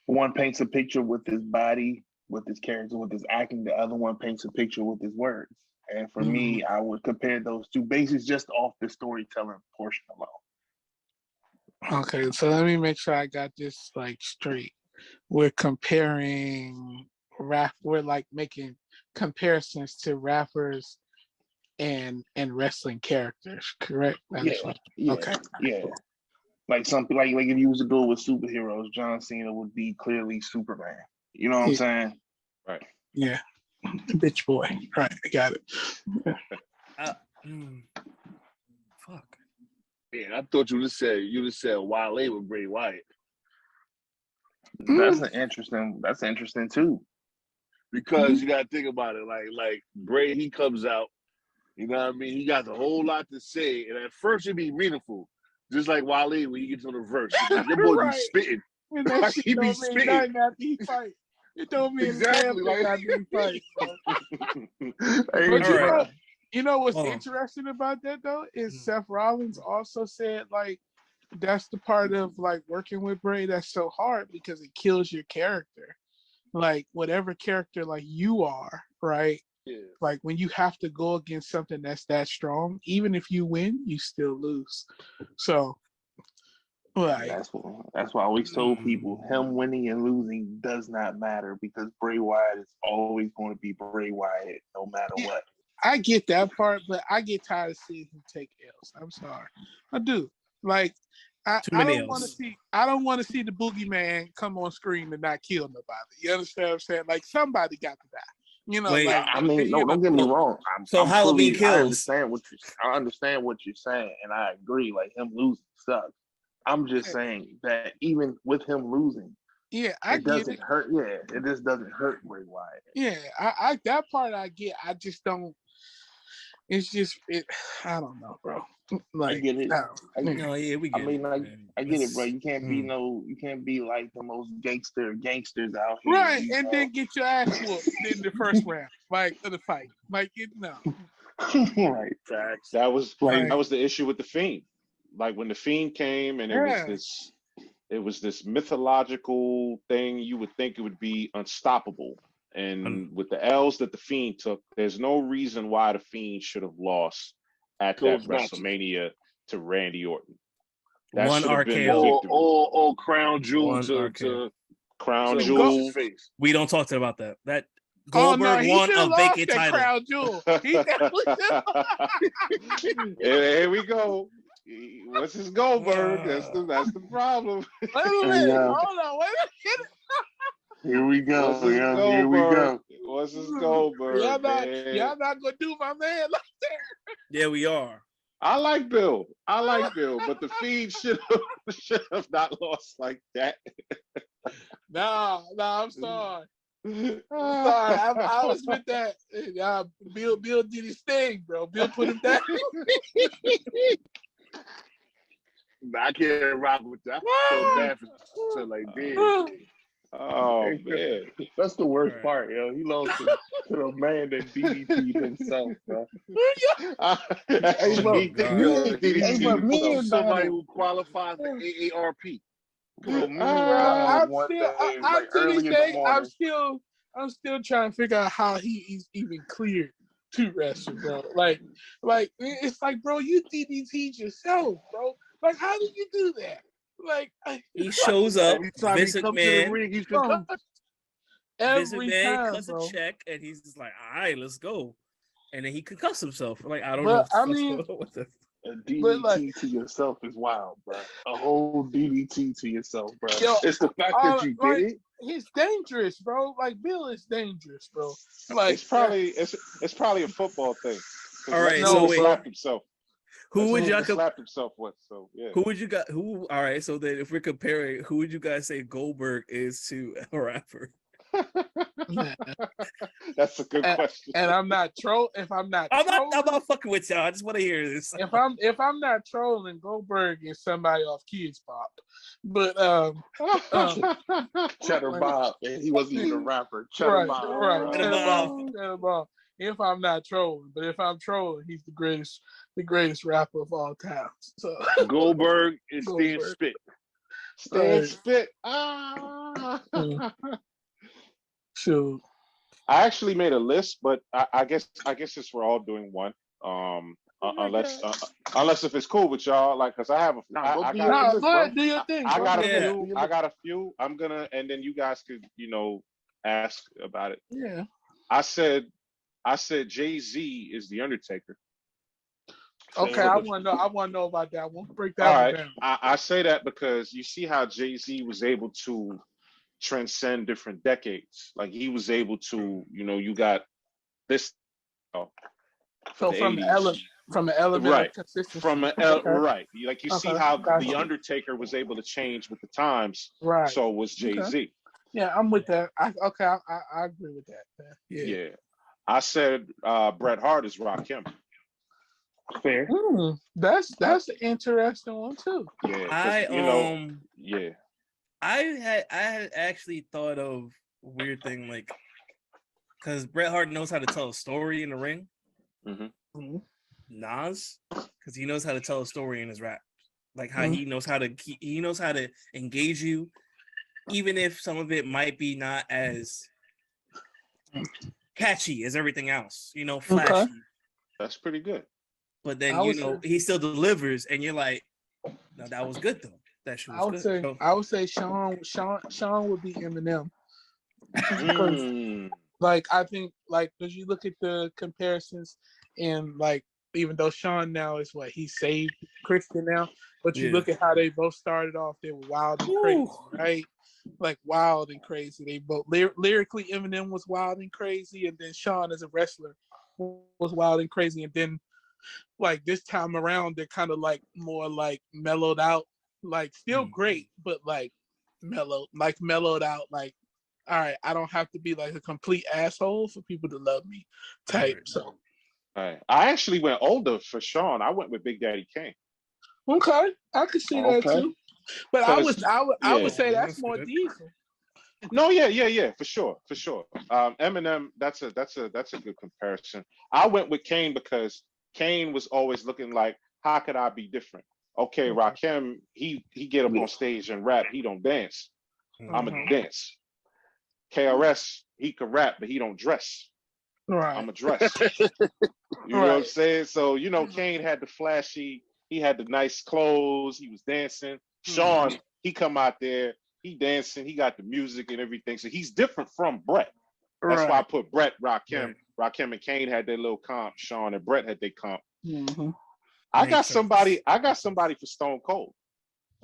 Speaker 12: One paints a picture with his body, with his character, with his acting. The other one paints a picture with his words. And for me, I would compare those two bases just off the storytelling portion alone.
Speaker 10: Okay, so let me make sure I got this like straight. We're comparing we're like making comparisons to rappers and wrestling characters, correct?
Speaker 12: Yeah.
Speaker 10: Okay.
Speaker 12: Yeah. Like something like if you was to go with superheroes, John Cena would be clearly Superman. You know what I'm saying?
Speaker 8: Right.
Speaker 10: Yeah. Bitch boy. Right, I got it.
Speaker 6: Fuck.
Speaker 13: Man, I thought you just said Wale with Bray Wyatt.
Speaker 12: That's interesting too.
Speaker 13: Because you gotta think about it, like Bray, he comes out, you know what I mean? He got a whole lot to say, and at first it'd be meaningful. Just like Wale when he gets on the verse. Your boy be spitting.
Speaker 10: And that
Speaker 13: Like,
Speaker 10: shit
Speaker 13: he be
Speaker 10: don't mean
Speaker 13: spitting.
Speaker 10: nothing after he fight. It don't mean
Speaker 13: Exactly,
Speaker 10: damn thing
Speaker 13: like-
Speaker 10: after he fight. But you know what's interesting about that though is Seth Rollins also said like that's the part of like working with Bray that's so hard because it kills your character. Like whatever character like you are, right?
Speaker 13: Yeah.
Speaker 10: Like when you have to go against something that's that strong, even if you win, you still lose. So like
Speaker 12: that's why I always told people him winning and losing does not matter because Bray Wyatt is always going to be Bray Wyatt no matter what.
Speaker 10: I get that part, but I get tired of seeing him take L's. I'm sorry. I do. Like I don't want to see the boogeyman come on screen and not kill nobody. You understand what I'm saying? Like somebody got to die. You know, like
Speaker 12: I mean, no, don't get me wrong.
Speaker 6: So Halloween Kills.
Speaker 12: I understand what you're saying, and I agree. Like him losing sucks. I'm just saying that even with him losing, it doesn't hurt. Yeah, it just doesn't hurt Bray Wyatt.
Speaker 10: Yeah, I that part I get. I just don't. It's just I don't know, bro. Like,
Speaker 12: I get it.
Speaker 10: we get
Speaker 12: it. I get it, bro. You can't be like the most gangsters out here.
Speaker 10: Right, and then get your ass whooped in the first round, like of the fight. Like no.
Speaker 12: Right.
Speaker 8: Facts. That was the issue with the Fiend. Like when the Fiend came and it was this mythological thing, you would think it would be unstoppable. And with the L's that the Fiend took, there's no reason why the Fiend should have lost at that WrestleMania to Randy Orton. That
Speaker 6: one
Speaker 8: should have been
Speaker 6: RKO.
Speaker 8: the victory.
Speaker 13: Or Crown Jewel to
Speaker 8: Crown Jewel.
Speaker 6: We don't talk about that. That Goldberg won a vacant title.
Speaker 10: Crown Jewel.
Speaker 8: Here we go. What's his Goldberg? That's the problem.
Speaker 10: Wait a minute. Hold on. Wait a minute.
Speaker 12: Here we go.
Speaker 8: Here we go. What's his Goldberg?
Speaker 10: Y'all not gonna do my man like that.
Speaker 6: Yeah, we are.
Speaker 8: I like Bill, but the Fiend should have not lost like that.
Speaker 10: No, I'm sorry. I was with that. Bill did his thing, bro. Bill put him down.
Speaker 13: I can't rock with that. So bad for like damn.
Speaker 8: Oh man,
Speaker 12: that's the worst part, yo. He lost to the man that DDT'd himself, bro.
Speaker 13: Somebody who qualifies for AARP.
Speaker 10: I'm still trying to figure out how he's even cleared to wrestle, bro. Like it's like, bro, you DDT'd yourself, bro. Like, how did you do that? Like
Speaker 6: he shows up,
Speaker 12: Every time he
Speaker 6: Vince
Speaker 12: comes to the
Speaker 6: McMahon,
Speaker 12: ring, he's
Speaker 10: bro,
Speaker 12: concussed.
Speaker 6: Vince
Speaker 10: every
Speaker 6: McMahon
Speaker 10: time,
Speaker 6: cuts a
Speaker 10: bro.
Speaker 6: check, and he's just like, "All right, let's go," and then he concuss himself. Like I don't know.
Speaker 10: But
Speaker 6: What the
Speaker 10: I
Speaker 6: fuck's
Speaker 10: mean,
Speaker 6: going on with this.
Speaker 12: A DDT
Speaker 10: but like,
Speaker 12: to yourself is wild, bro. A whole DDT to yourself, bro.
Speaker 10: yo,
Speaker 12: It's the fact that you
Speaker 10: like,
Speaker 12: did it.
Speaker 10: he's dangerous, bro. Like Bill is dangerous, bro. Like
Speaker 8: It's probably a football thing.
Speaker 6: All right,
Speaker 10: No,
Speaker 6: so
Speaker 10: bro.
Speaker 6: wait,
Speaker 8: slapped himself.
Speaker 6: who
Speaker 8: That's
Speaker 6: would
Speaker 8: who he
Speaker 6: y'all
Speaker 8: slapped himself with? So yeah.
Speaker 6: who would you got? Who? All right, so then if we're comparing, who would you guys say Goldberg is to a rapper?
Speaker 8: That's a good question.
Speaker 10: And I'm not If I'm not trolling,
Speaker 6: I'm not fucking with y'all. I just want to hear this.
Speaker 10: if I'm not trolling, Goldberg is somebody off Kids Pop. But
Speaker 12: Cheddar Bob, and he wasn't even a rapper. Cheddar Bob.
Speaker 10: right.
Speaker 6: Cheddar Bob.
Speaker 10: Cheddar Bob. If I'm not trolling, but if I'm trolling, he's the greatest rapper of all time. So
Speaker 13: Goldberg is Stan
Speaker 10: Goldberg.
Speaker 13: Spit.
Speaker 8: Stan Spit. Ah.
Speaker 10: Shoot.
Speaker 8: I actually made a list, but I guess since we're all doing one, unless if it's cool with y'all, like, cause I have a,
Speaker 10: go ahead, do your thing.
Speaker 8: I got a
Speaker 10: Yeah.
Speaker 8: few. I got a few. I'm gonna, and then you guys could, ask about it.
Speaker 10: Yeah.
Speaker 8: I said Jay-Z is the Undertaker.
Speaker 10: Okay, I want to know about that one. Break that
Speaker 8: All
Speaker 10: one
Speaker 8: right,
Speaker 10: down.
Speaker 8: I say that because you see how Jay-Z was able to transcend different decades. Like he was able to, you got this.
Speaker 10: So from the element
Speaker 8: right,
Speaker 10: of consistency.
Speaker 8: Right. Like you see how
Speaker 10: gotcha.
Speaker 8: the Undertaker was able to change with the times.
Speaker 10: Right.
Speaker 8: So was Jay-Z.
Speaker 10: Okay. Yeah, I'm with that. I agree with that. Man.
Speaker 8: Yeah. I said Bret Hart is Rakim.
Speaker 12: Fair.
Speaker 10: That's an interesting one too.
Speaker 8: Yeah. Yeah.
Speaker 6: I had actually thought of a weird thing, like, because Bret Hart knows how to tell a story in the ring.
Speaker 8: Mm-hmm.
Speaker 6: Nas, because he knows how to tell a story in his rap, like how he knows how to engage you, even if some of it might be not as catchy as everything else, flashy.
Speaker 10: Okay.
Speaker 8: That's pretty good.
Speaker 6: But then he still delivers, and you're like, no, that was good though. That shit was good.
Speaker 10: I would say Sean would be Eminem. Like I think, like, because you look at the comparisons, and like, even though Sean now is he saved Christian now, but you look at how they both started off, they were wild and crazy, right? Like wild and crazy. They both lyrically, Eminem was wild and crazy, and then Sean as a wrestler was wild and crazy, and then like this time around they're kind of like more like mellowed out, like still great, but like mellowed out, like, all right, I don't have to be like a complete asshole for people to love me type. So
Speaker 8: all right. I actually went older for Sean. I went with Big Daddy Kane.
Speaker 10: okay, I could see that too. But I would say that's more Diesel.
Speaker 8: No, yeah, for sure. Eminem, that's a good comparison. I went with Kane because Kane was always looking like, how could I be different? Okay, Rakim, he get up on stage and rap, he don't dance. I'ma dance. KRS, he can rap, but he don't dress.
Speaker 10: Right.
Speaker 8: I'ma dress. You know what I'm saying? So, Kane had the flashy, he had the nice clothes, he was dancing. Sean, he come out there, he dancing, he got the music and everything. So he's different from Bret. That's why I put Bret, Rakim. Right. Rakim and Kane had their little comp. Sean and Bret had their comp. I got somebody for Stone Cold.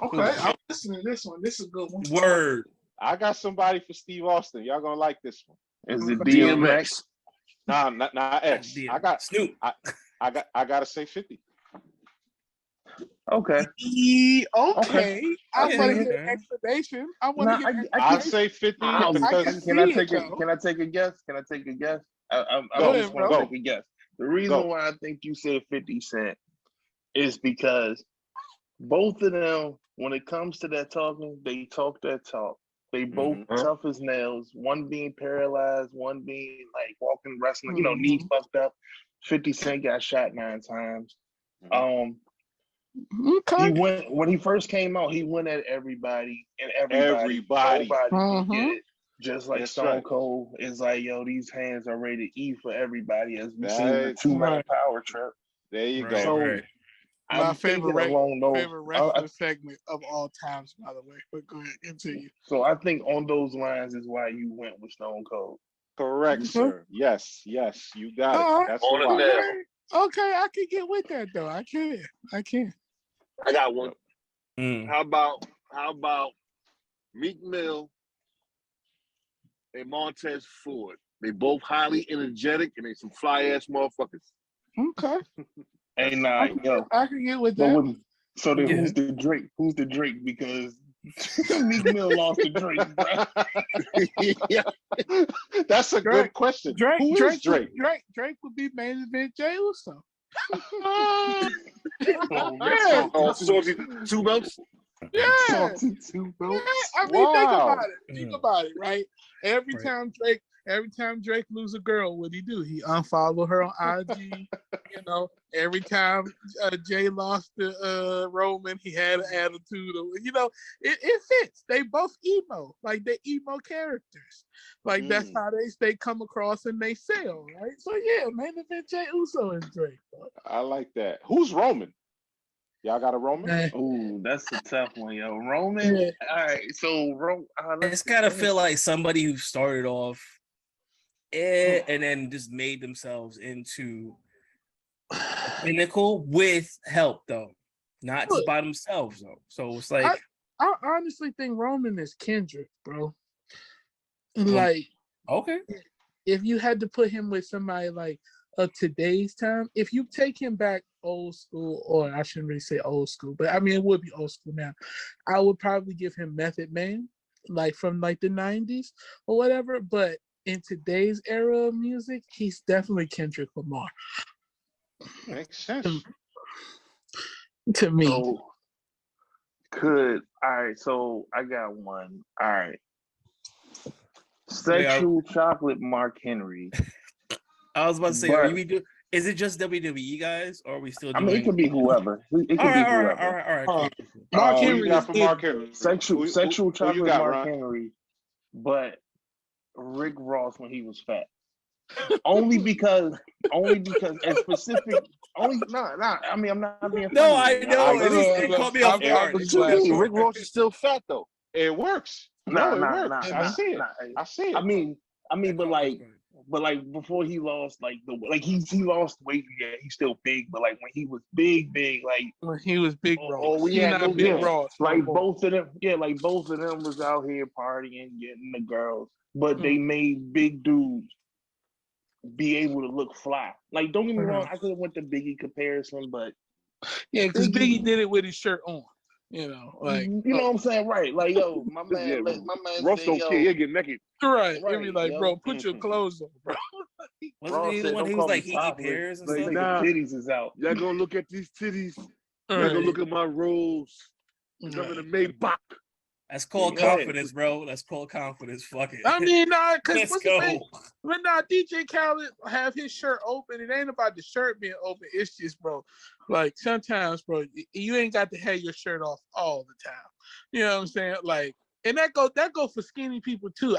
Speaker 10: Okay, I'm listening to this one. This is a good one.
Speaker 6: Word.
Speaker 8: I got somebody for Steve Austin. Y'all gonna like this one.
Speaker 12: Is it DMX?
Speaker 8: Nah, not X. I got
Speaker 6: Snoop.
Speaker 8: I gotta say 50.
Speaker 12: Okay.
Speaker 10: Okay. I want to get an explanation.
Speaker 8: I'd say 50 because
Speaker 12: can I take a guess? I just want to take a guess. The reason why I think you said 50 Cent is because both of them, when it comes to that talking, they talk that talk. They both tough as nails. One being paralyzed, one being like walking, wrestling, knees fucked up. 50 Cent got shot 9 times. He went when he first came out. He went at everybody and everybody could get it. Just like Stone Cold is like, yo, these hands are ready to eat for everybody, as we seen the 2-man power trip.
Speaker 8: There you go.
Speaker 10: My
Speaker 12: I'm
Speaker 10: favorite
Speaker 12: thinking along those.
Speaker 10: favorite wrestling segment of all times, by the way. But go ahead, continue.
Speaker 12: So I think on those lines is why you went with Stone Cold.
Speaker 8: Correct, sir. Yes, you got it. That's
Speaker 13: On
Speaker 8: the
Speaker 13: the
Speaker 8: why.
Speaker 13: nail.
Speaker 10: Okay, I can get with that though. I can.
Speaker 13: I got one.
Speaker 6: Mm.
Speaker 13: How about Meek Mill and Montez Ford? They both highly energetic and they some fly ass motherfuckers.
Speaker 10: Okay.
Speaker 12: Hey, nah, yo.
Speaker 10: I can get with
Speaker 12: But
Speaker 10: that.
Speaker 12: when, so then who's the Drake? Who's the Drake? Because Meek Mill lost to Drake, bro.
Speaker 8: That's a good question. Who is Drake?
Speaker 10: Drake would be main event Jey Uso.
Speaker 12: Oh,
Speaker 8: man.
Speaker 13: Salty 2 belts?
Speaker 10: Yeah.
Speaker 12: Salty 2 belts.
Speaker 10: Yeah. I mean, think
Speaker 8: Wow.
Speaker 10: about it. Think about it, right? Every time Drake lose a girl, what he do? He unfollow her on IG. Every time Jay lost to Roman, he had an attitude. It fits. They both emo, like they emo characters. Like that's how they come across and they sell, right? So yeah, main event Jey Uso and Drake.
Speaker 8: I like that. Who's Roman? Y'all got a Roman?
Speaker 12: Ooh, that's a tough one, yo. Roman.
Speaker 10: Yeah.
Speaker 12: All right, so
Speaker 6: It's gotta feel like somebody who started off and then just made themselves into a pinnacle with help, though, not just by themselves, though. So it's like
Speaker 10: I honestly think Roman is Kendrick, bro. Like,
Speaker 6: okay,
Speaker 10: if you had to put him with somebody like of today's time, if you take him back old school, or I shouldn't really say old school, but I mean it would be old school now, I would probably give him Method Man, like from like the 90s or whatever. But in today's era of music, he's definitely Kendrick Lamar.
Speaker 8: Makes sense.
Speaker 10: To me.
Speaker 12: All right, so I got one. All right. Sexual Chocolate Mark Henry.
Speaker 6: I was about to say, is it just WWE guys, or are we still doing?
Speaker 12: I mean, it could be whoever. It could be whoever.
Speaker 6: All right.
Speaker 12: Mark Henry.
Speaker 8: Mark Henry.
Speaker 12: Sexual Chocolate
Speaker 8: you got,
Speaker 12: Mark
Speaker 8: Ron?
Speaker 12: Henry, but Rick Ross when he was fat. only because and specific. I mean, I'm not being funny.
Speaker 6: No, I know. It caught me off guard.
Speaker 13: Rick Ross is still fat though.
Speaker 8: It works. It works. I see it. I see it.
Speaker 12: I mean, but like before he lost he lost weight. Yeah, he's still big, but like when he was big, like
Speaker 10: when he was big Ross.
Speaker 12: Oh, yeah, big Ross. Like both of them was out here partying, getting the girls, but they made big dudes be able to look fly. Like, don't get me wrong, I could have went the Biggie comparison, but
Speaker 10: yeah, because Biggie did it with his shirt on. Like
Speaker 12: what I'm saying, right? Like, yo, my man,
Speaker 13: Ross don't care. He'll get naked.
Speaker 10: Right. He'll be like, bro, put your clothes on, bro.
Speaker 6: Wasn't he the one who was like he pairs and stuff?
Speaker 13: Nah,
Speaker 12: titties is out.
Speaker 13: Y'all gonna look at these titties. Y'all gonna look at my rolls. I'm in a Maybach.
Speaker 6: That's called confidence, bro. That's called confidence. Fuck it.
Speaker 10: I mean, because
Speaker 6: let's go.
Speaker 10: When DJ Khaled have his shirt open, it ain't about the shirt being open. It's just, bro, like sometimes, bro, you ain't got to have your shirt off all the time. You know what I'm saying? Like, and that go for skinny people too.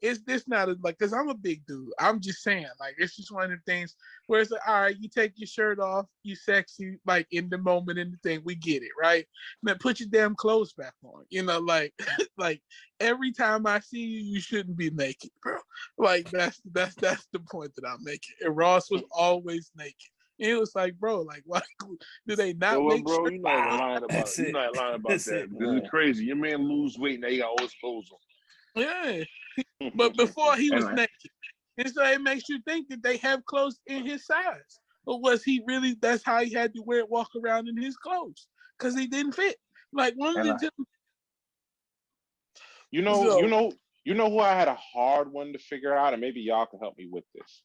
Speaker 10: It's not like, because I'm a big dude. I'm just saying, like, it's just one of the things where it's like, all right, you take your shirt off, you sexy, like in the moment in the thing, we get it, right? And then put your damn clothes back on. Like, like every time I see you, you shouldn't be naked, bro. Like that's the point that I'm making. And Ross was always naked. And it was like, bro, like, why do they not make
Speaker 13: bro,
Speaker 10: sure?
Speaker 13: you're not lying about that. You're not lying about that. This is crazy. Your man lose weight, now he got all his clothes on.
Speaker 10: Yeah, but before he was naked, and so it makes you think that they have clothes in his size. But was he really? That's how he had to walk around in his clothes because he didn't fit. Like one of the two.
Speaker 8: You know who I had a hard one to figure out, and maybe y'all can help me with this.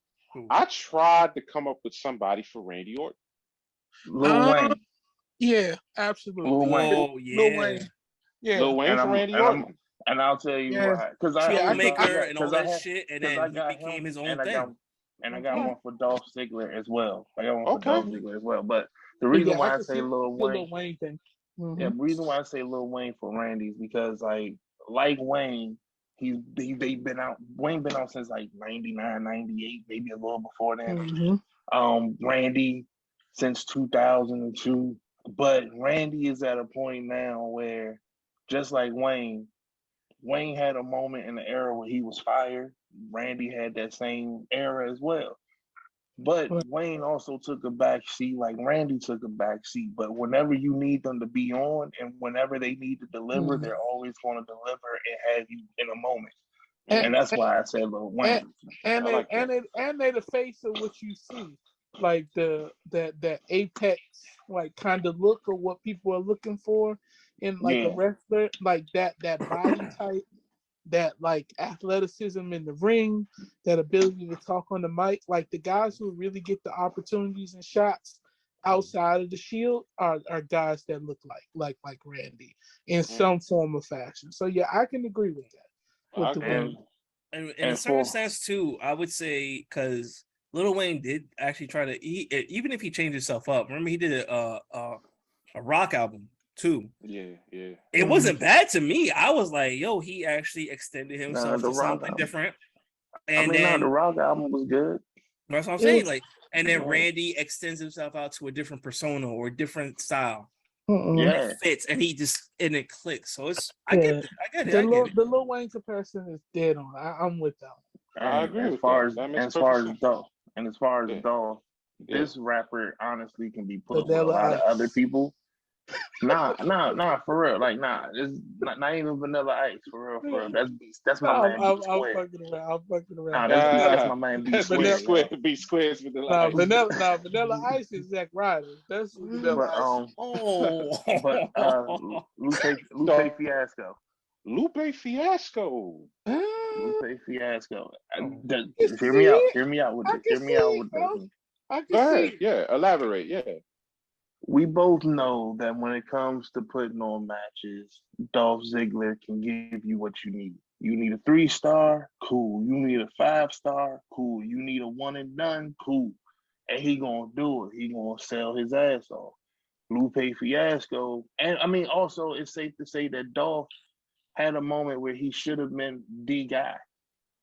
Speaker 8: I tried to come up with somebody for Randy Orton.
Speaker 12: Lil Wayne.
Speaker 10: Yeah, absolutely.
Speaker 12: Lil Wayne.
Speaker 10: Oh, yeah. Lil Wayne. Yeah.
Speaker 8: Lil Wayne for Randy Orton.
Speaker 12: And I'll tell you why. Because
Speaker 6: Troublemaker and all that shit, and then he became his own thing.
Speaker 12: I got one for Dolph Ziggler as well. But the reason why I say Lil Wayne
Speaker 10: thing.
Speaker 12: Yeah, the reason why I say Lil Wayne for Randy is because like Wayne, Wayne been out since like 99, 98, maybe a little before then. Randy, since 2002. But Randy is at a point now where, just like Wayne had a moment in the era where he was fired. Randy had that same era as well. But Wayne also took a back seat, like Randy took a back seat. But whenever you need them to be on and whenever they need to deliver, they're always going to deliver and have you in a moment. And that's why I said Lil Wayne.
Speaker 10: And they the face of what you see. Like that apex like kind of look of what people are looking for in like a wrestler, like that body type, that like athleticism in the ring, that ability to talk on the mic. Like the guys who really get the opportunities and shots outside of the Shield are guys that look like Randy in some form or fashion. So yeah, I can agree with that. With the Wayne.
Speaker 6: And in a certain sense too, I would say, because Lil Wayne did actually try to, even if he changed himself up. Remember, he did a rock album too.
Speaker 8: Yeah.
Speaker 6: It wasn't bad to me. I was like, yo, he actually extended himself to something different. And then
Speaker 12: the rock album was good.
Speaker 6: That's what I'm saying. Like, and then Randy extends himself out to a different persona or a different style.
Speaker 12: Yeah,
Speaker 6: it fits, and it clicks. So it's I get it.
Speaker 10: The Lil Wayne comparison is dead on. I'm with that.
Speaker 8: I agree
Speaker 12: as
Speaker 8: with
Speaker 12: far
Speaker 8: that.
Speaker 12: as far as Dolph, this rapper honestly can be put with a lot of other people. Nah, for real. Like, it's not even Vanilla Ice, for real. That's my man.
Speaker 10: I'm fucking around.
Speaker 12: That's my man.
Speaker 8: B Square's Vanilla Ice.
Speaker 10: Vanilla Ice is Zack Ryder. That's Vanilla Ice.
Speaker 12: Lupe Fiasco.
Speaker 8: Lupe Fiasco.
Speaker 12: Hear me out with this.
Speaker 10: I can see.
Speaker 8: Yeah, elaborate. Yeah.
Speaker 12: We both know that when it comes to putting on matches, Dolph Ziggler can give you what you need. You need a 3-star, cool. You need a 5-star, cool. You need a 1 and done, cool. And he gonna do it. He gonna sell his ass off. Lupe Fiasco, and I mean, also it's safe to say that Dolph had a moment where he should have been the guy.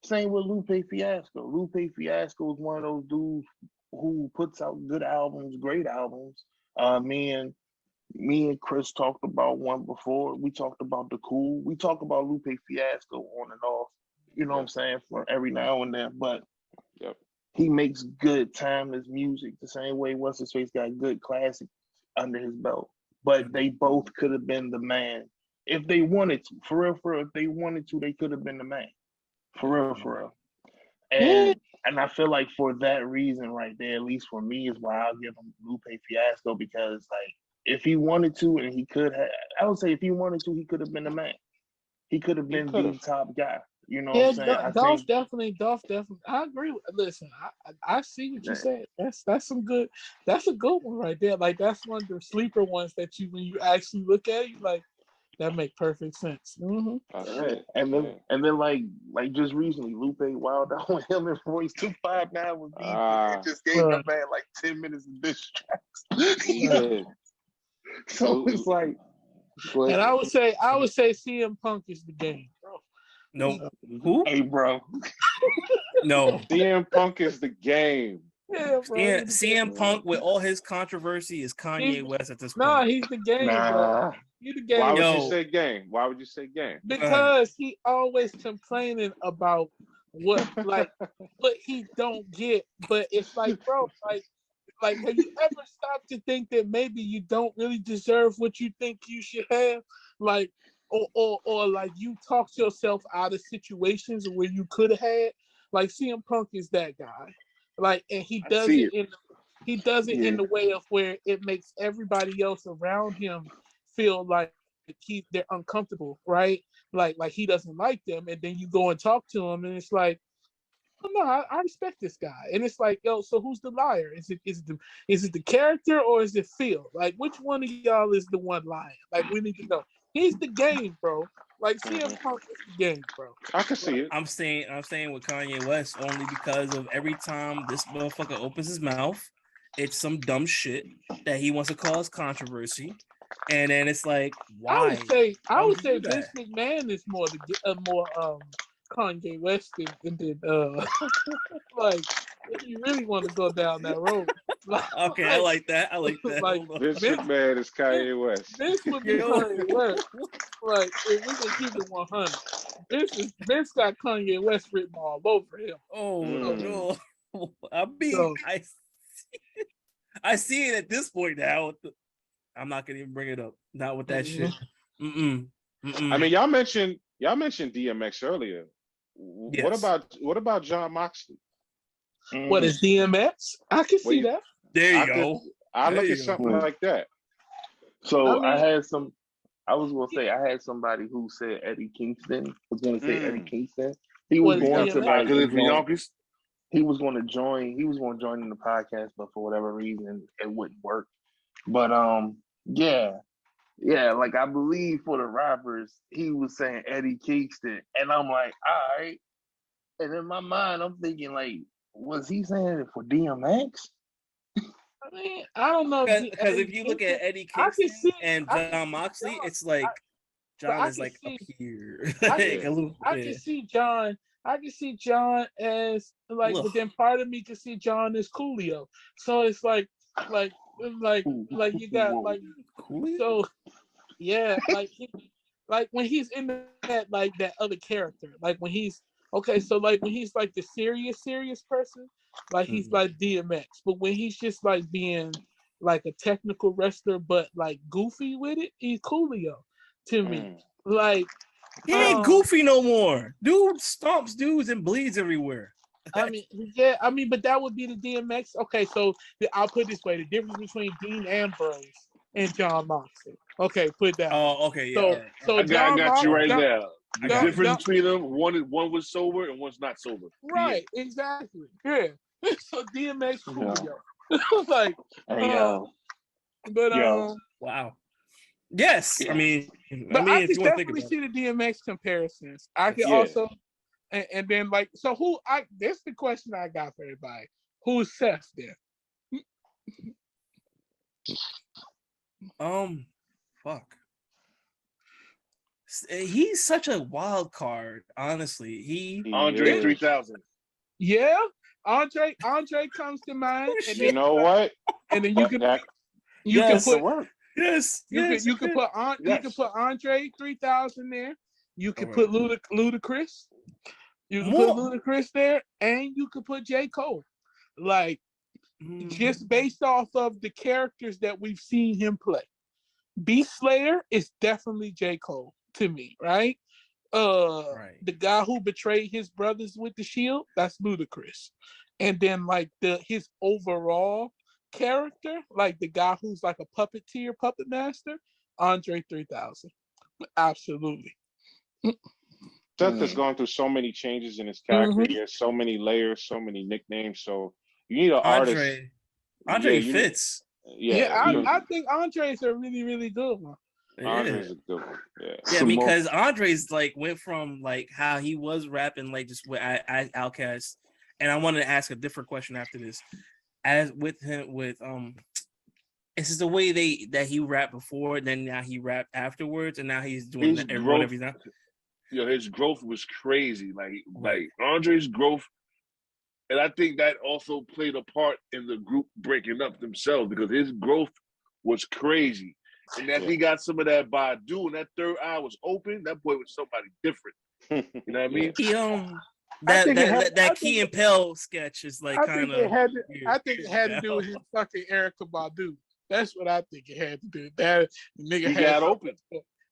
Speaker 12: Same with Lupe Fiasco. Lupe Fiasco is one of those dudes who puts out good albums, great albums. Me and Chris talked about one before. We talked about The Cool. We talk about Lupe Fiasco on and off, you know what I'm saying, for every now and then. But he makes good timeless music the same way What's His Face got good classics under his belt. But they both could have been the man if they wanted to. For real, if they wanted to, they could have been the man. For real. And I feel like for that reason right there, at least for me, is why I'll give him Lupe Fiasco, because like if he wanted to and he could have, I would say if he wanted to, he could have been the man. He could have been the top guy. You know what I'm saying?
Speaker 10: Dolph definitely. I agree. Listen, I see what you said. That's some good. That's a good one right there. Like that's one of the sleeper ones that when you actually look at it, you like, that make perfect sense.
Speaker 12: And then like just recently, Lupe wild out with him and Royce 259 was deep. Just gave the man like 10 minutes of diss tracks. So it's like,
Speaker 10: and I would say CM Punk is the game, bro.
Speaker 6: No, who?
Speaker 12: Hey, bro.
Speaker 6: No,
Speaker 8: CM Punk is the game.
Speaker 10: Yeah, bro.
Speaker 6: CM Punk with all his controversy is Kanye West at this point.
Speaker 10: No, he's the game, bro. He's the game.
Speaker 8: Why would you say game? Why would you say game?
Speaker 10: Because he always complaining about what he don't get. But it's like, bro, like have you ever stopped to think that maybe you don't really deserve what you think you should have? Like, or like you talk yourself out of situations where you could have had. Like CM Punk is that guy. Like, and he does it in the way of where it makes everybody else around him feel like they're uncomfortable, right? Like he doesn't like them, and then you go and talk to him, and it's like, oh, no, I respect this guy, and it's like, yo, so who's the liar? Is it the character or is it Phil? Like, which one of y'all is the one lying? Like, we need to know. He's the game, bro. Like CM Punk is the game, bro.
Speaker 8: I can see it.
Speaker 6: I'm saying with Kanye West only because of every time this motherfucker opens his mouth, it's some dumb shit that he wants to cause controversy, and then it's like, why?
Speaker 10: I would say Vince McMahon is more Kanye West than like if you really want to go down that road.
Speaker 6: Okay, I like that. I like that.
Speaker 10: Like,
Speaker 8: Vince McMahon is Kanye West.
Speaker 10: Vince would be Kanye West. Like, if we can keep it 100, Vince got Kanye West written all over him.
Speaker 6: Oh no,
Speaker 10: So-
Speaker 6: I see it at this point now. I'm not gonna even bring it up. Not with that shit. Mm-mm.
Speaker 8: I mean, y'all mentioned DMX earlier.
Speaker 6: Yes.
Speaker 8: What about John Moxley?
Speaker 10: What is DMX? I can see that.
Speaker 6: There you go.
Speaker 8: I look
Speaker 6: There
Speaker 8: at
Speaker 6: you
Speaker 8: something
Speaker 6: go.
Speaker 8: like that.
Speaker 12: So I had somebody who said Eddie Kingston was going to say Eddie Kingston. He was going to like he was going to join in the podcast, but for whatever reason it wouldn't work. But yeah, like I believe for the rappers, he was saying Eddie Kingston, and I'm like, all right. And in my mind, I'm thinking like, was he saying it for DMX?
Speaker 10: I mean, I don't know.
Speaker 6: Because if you look at Eddie Kingston and John Moxley, it's like John is like up here.
Speaker 10: I can see John. I can see John as like, but then part of me can see John as Coolio. So it's like you got like Coolio. So yeah, like when he's in that like that other character, like when he's okay. So like when he's like the serious person, like he's like DMX. But when he's just like being like a technical wrestler, but like goofy with it, he's Coolio to me. Like
Speaker 6: he ain't goofy no more. Dude stomps dudes and bleeds everywhere.
Speaker 10: I mean, but that would be the DMX. Okay, so I'll put it this way: the difference between Dean Ambrose and John Moxley. Okay, put that.
Speaker 6: Oh, okay, yeah.
Speaker 10: So
Speaker 13: I got you right now. The
Speaker 10: John-
Speaker 13: difference between them, one was sober and one's not sober.
Speaker 10: Right, exactly. Yeah. So DMX Coolio. Like,
Speaker 6: wow. Yes, I mean,
Speaker 10: I
Speaker 6: if
Speaker 10: can
Speaker 6: you want to think
Speaker 10: definitely
Speaker 6: about
Speaker 10: see the DMX comparisons. I can also, and then like, so who? That's the question I got for everybody. Who's Seth then?
Speaker 6: Fuck. He's such a wild card, honestly.
Speaker 13: Andre 3000.
Speaker 10: Yeah, Andre comes to mind. And
Speaker 8: You know what?
Speaker 10: And then you can put you can put Andre 3000 there. You can put Ludacris. You can put Ludacris there, and you could put J. Cole. Like just based off of the characters that we've seen him play. Beast Slayer is definitely J. Cole to me, right? The guy who betrayed his brothers with the shield, that's Ludacris. And then like his overall character, like the guy who's like a puppeteer, puppet master, Andre 3000. Absolutely.
Speaker 8: Seth has gone through so many changes in his character. He has so many layers, so many nicknames. So you need an artist.
Speaker 6: Andre fits.
Speaker 10: I think Andre is a really, really good one.
Speaker 8: Andre's a good one.
Speaker 6: Yeah, because Andre's like went from like how he was rapping like just with Outkast, and I wanted to ask a different question after this. As with him it's just the way that he rapped before, then now he rapped afterwards, and now he's doing whatever he's done.
Speaker 13: His growth was crazy. Like Andre's growth, and I think that also played a part in the group breaking up themselves because his growth was crazy. And that he got some of that Badu, and that third eye was open. That boy was somebody different. You know what I mean?
Speaker 6: That Key and Peele sketch is like kind of.
Speaker 10: I think it had to do with his fucking Erykah Badu. That's what I think it had to do. That nigga
Speaker 13: got open.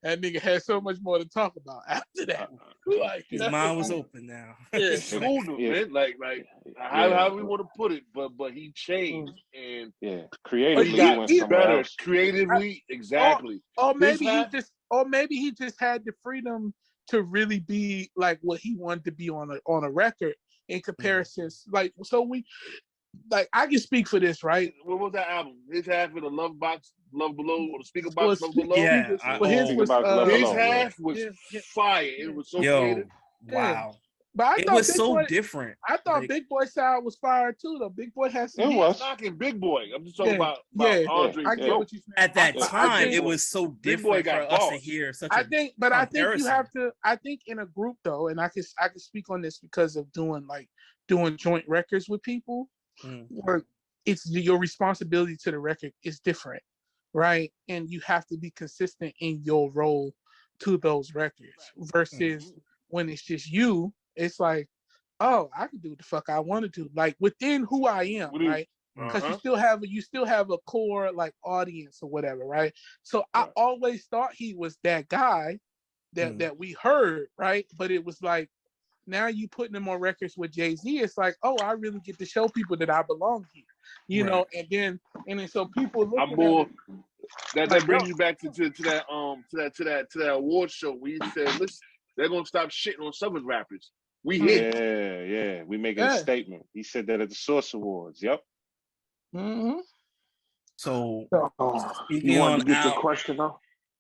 Speaker 10: That nigga had so much more to talk about after that. Like
Speaker 6: his mind was open now.
Speaker 13: Yeah, schooled him, man. Like how we want to put it, but he changed and
Speaker 8: creatively
Speaker 13: he got better
Speaker 8: else.
Speaker 13: Creatively, exactly.
Speaker 10: Or maybe he just had the freedom to really be like what he wanted to be on a record in comparisons. Like like I can speak for this, right?
Speaker 13: What was that album? His half of the Love Box, Love Below, or the Speaker Box, Love Below.
Speaker 6: Yeah,
Speaker 13: his half was fire. It was so creative.
Speaker 6: Wow.
Speaker 10: But
Speaker 6: it was so different.
Speaker 10: I thought Big Boy sound was fire too, though. Big Boy has some.
Speaker 13: It was knocking Big Boy. I'm just talking about Andre.
Speaker 10: I get what you
Speaker 6: at that time, it was so different for us to hear such.
Speaker 10: I think you have to. I think in a group though, and I can speak on this because of doing joint records with people. Where it's your responsibility to the record is different, right? And you have to be consistent in your role to those records versus when it's just you, it's like, oh, I can do what the fuck I want to do, like within who I am, right? Because you still have a core like audience or whatever, right? So I always thought he was that guy that we heard, right? But it was like now you putting him on records with Jay-Z, it's like, oh, I really get to show people that I belong here, you know. And then so people look at
Speaker 13: more that
Speaker 10: like,
Speaker 13: brings you back to that award show where you said, listen, they're gonna stop shitting on Southern rappers. We here.
Speaker 8: Yeah, we making a statement. He said that at the Source Awards. Yep.
Speaker 6: So
Speaker 12: you want to get the question off?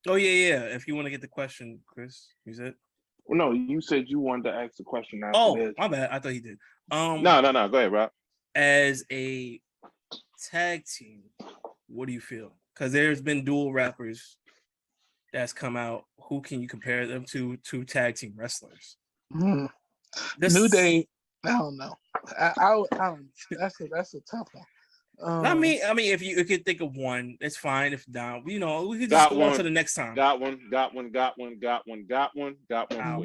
Speaker 6: Oh yeah. If you want to get the question, Chris, you said.
Speaker 12: No, you said you wanted to ask the question.
Speaker 6: Oh, my bad. I thought he did.
Speaker 8: No. Go ahead, Rob.
Speaker 6: As a tag team, what do you feel? Because there's been dual rappers that's come out. Who can you compare them to tag team wrestlers?
Speaker 10: New Day. I don't know. I don't. That's a tough one.
Speaker 6: I mean, if you could think of one, it's fine. If not, you know, we could just go on to the next time.
Speaker 8: Got one for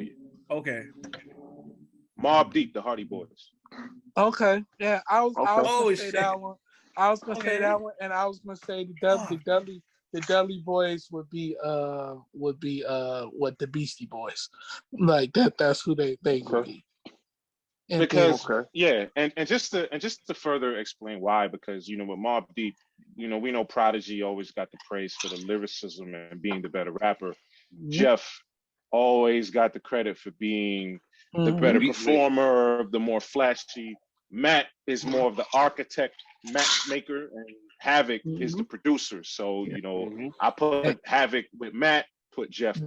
Speaker 8: you.
Speaker 6: Okay.
Speaker 8: Mobb Deep, the Hardy Boys.
Speaker 10: Okay. Yeah, I was gonna say that one. I was gonna say that one, and I was gonna say the Dudley Boys would be what the Beastie Boys. Like that's who they would be.
Speaker 8: Because and just to further explain why, because you know with Mobb Deep, you know we know Prodigy always got the praise for the lyricism and being the better rapper. Jeff always got the credit for being the better performer, the more flashy. Matt is more of the architect, matchmaker, and Havoc is the producer. So you know I put Havoc with Matt, put Jeff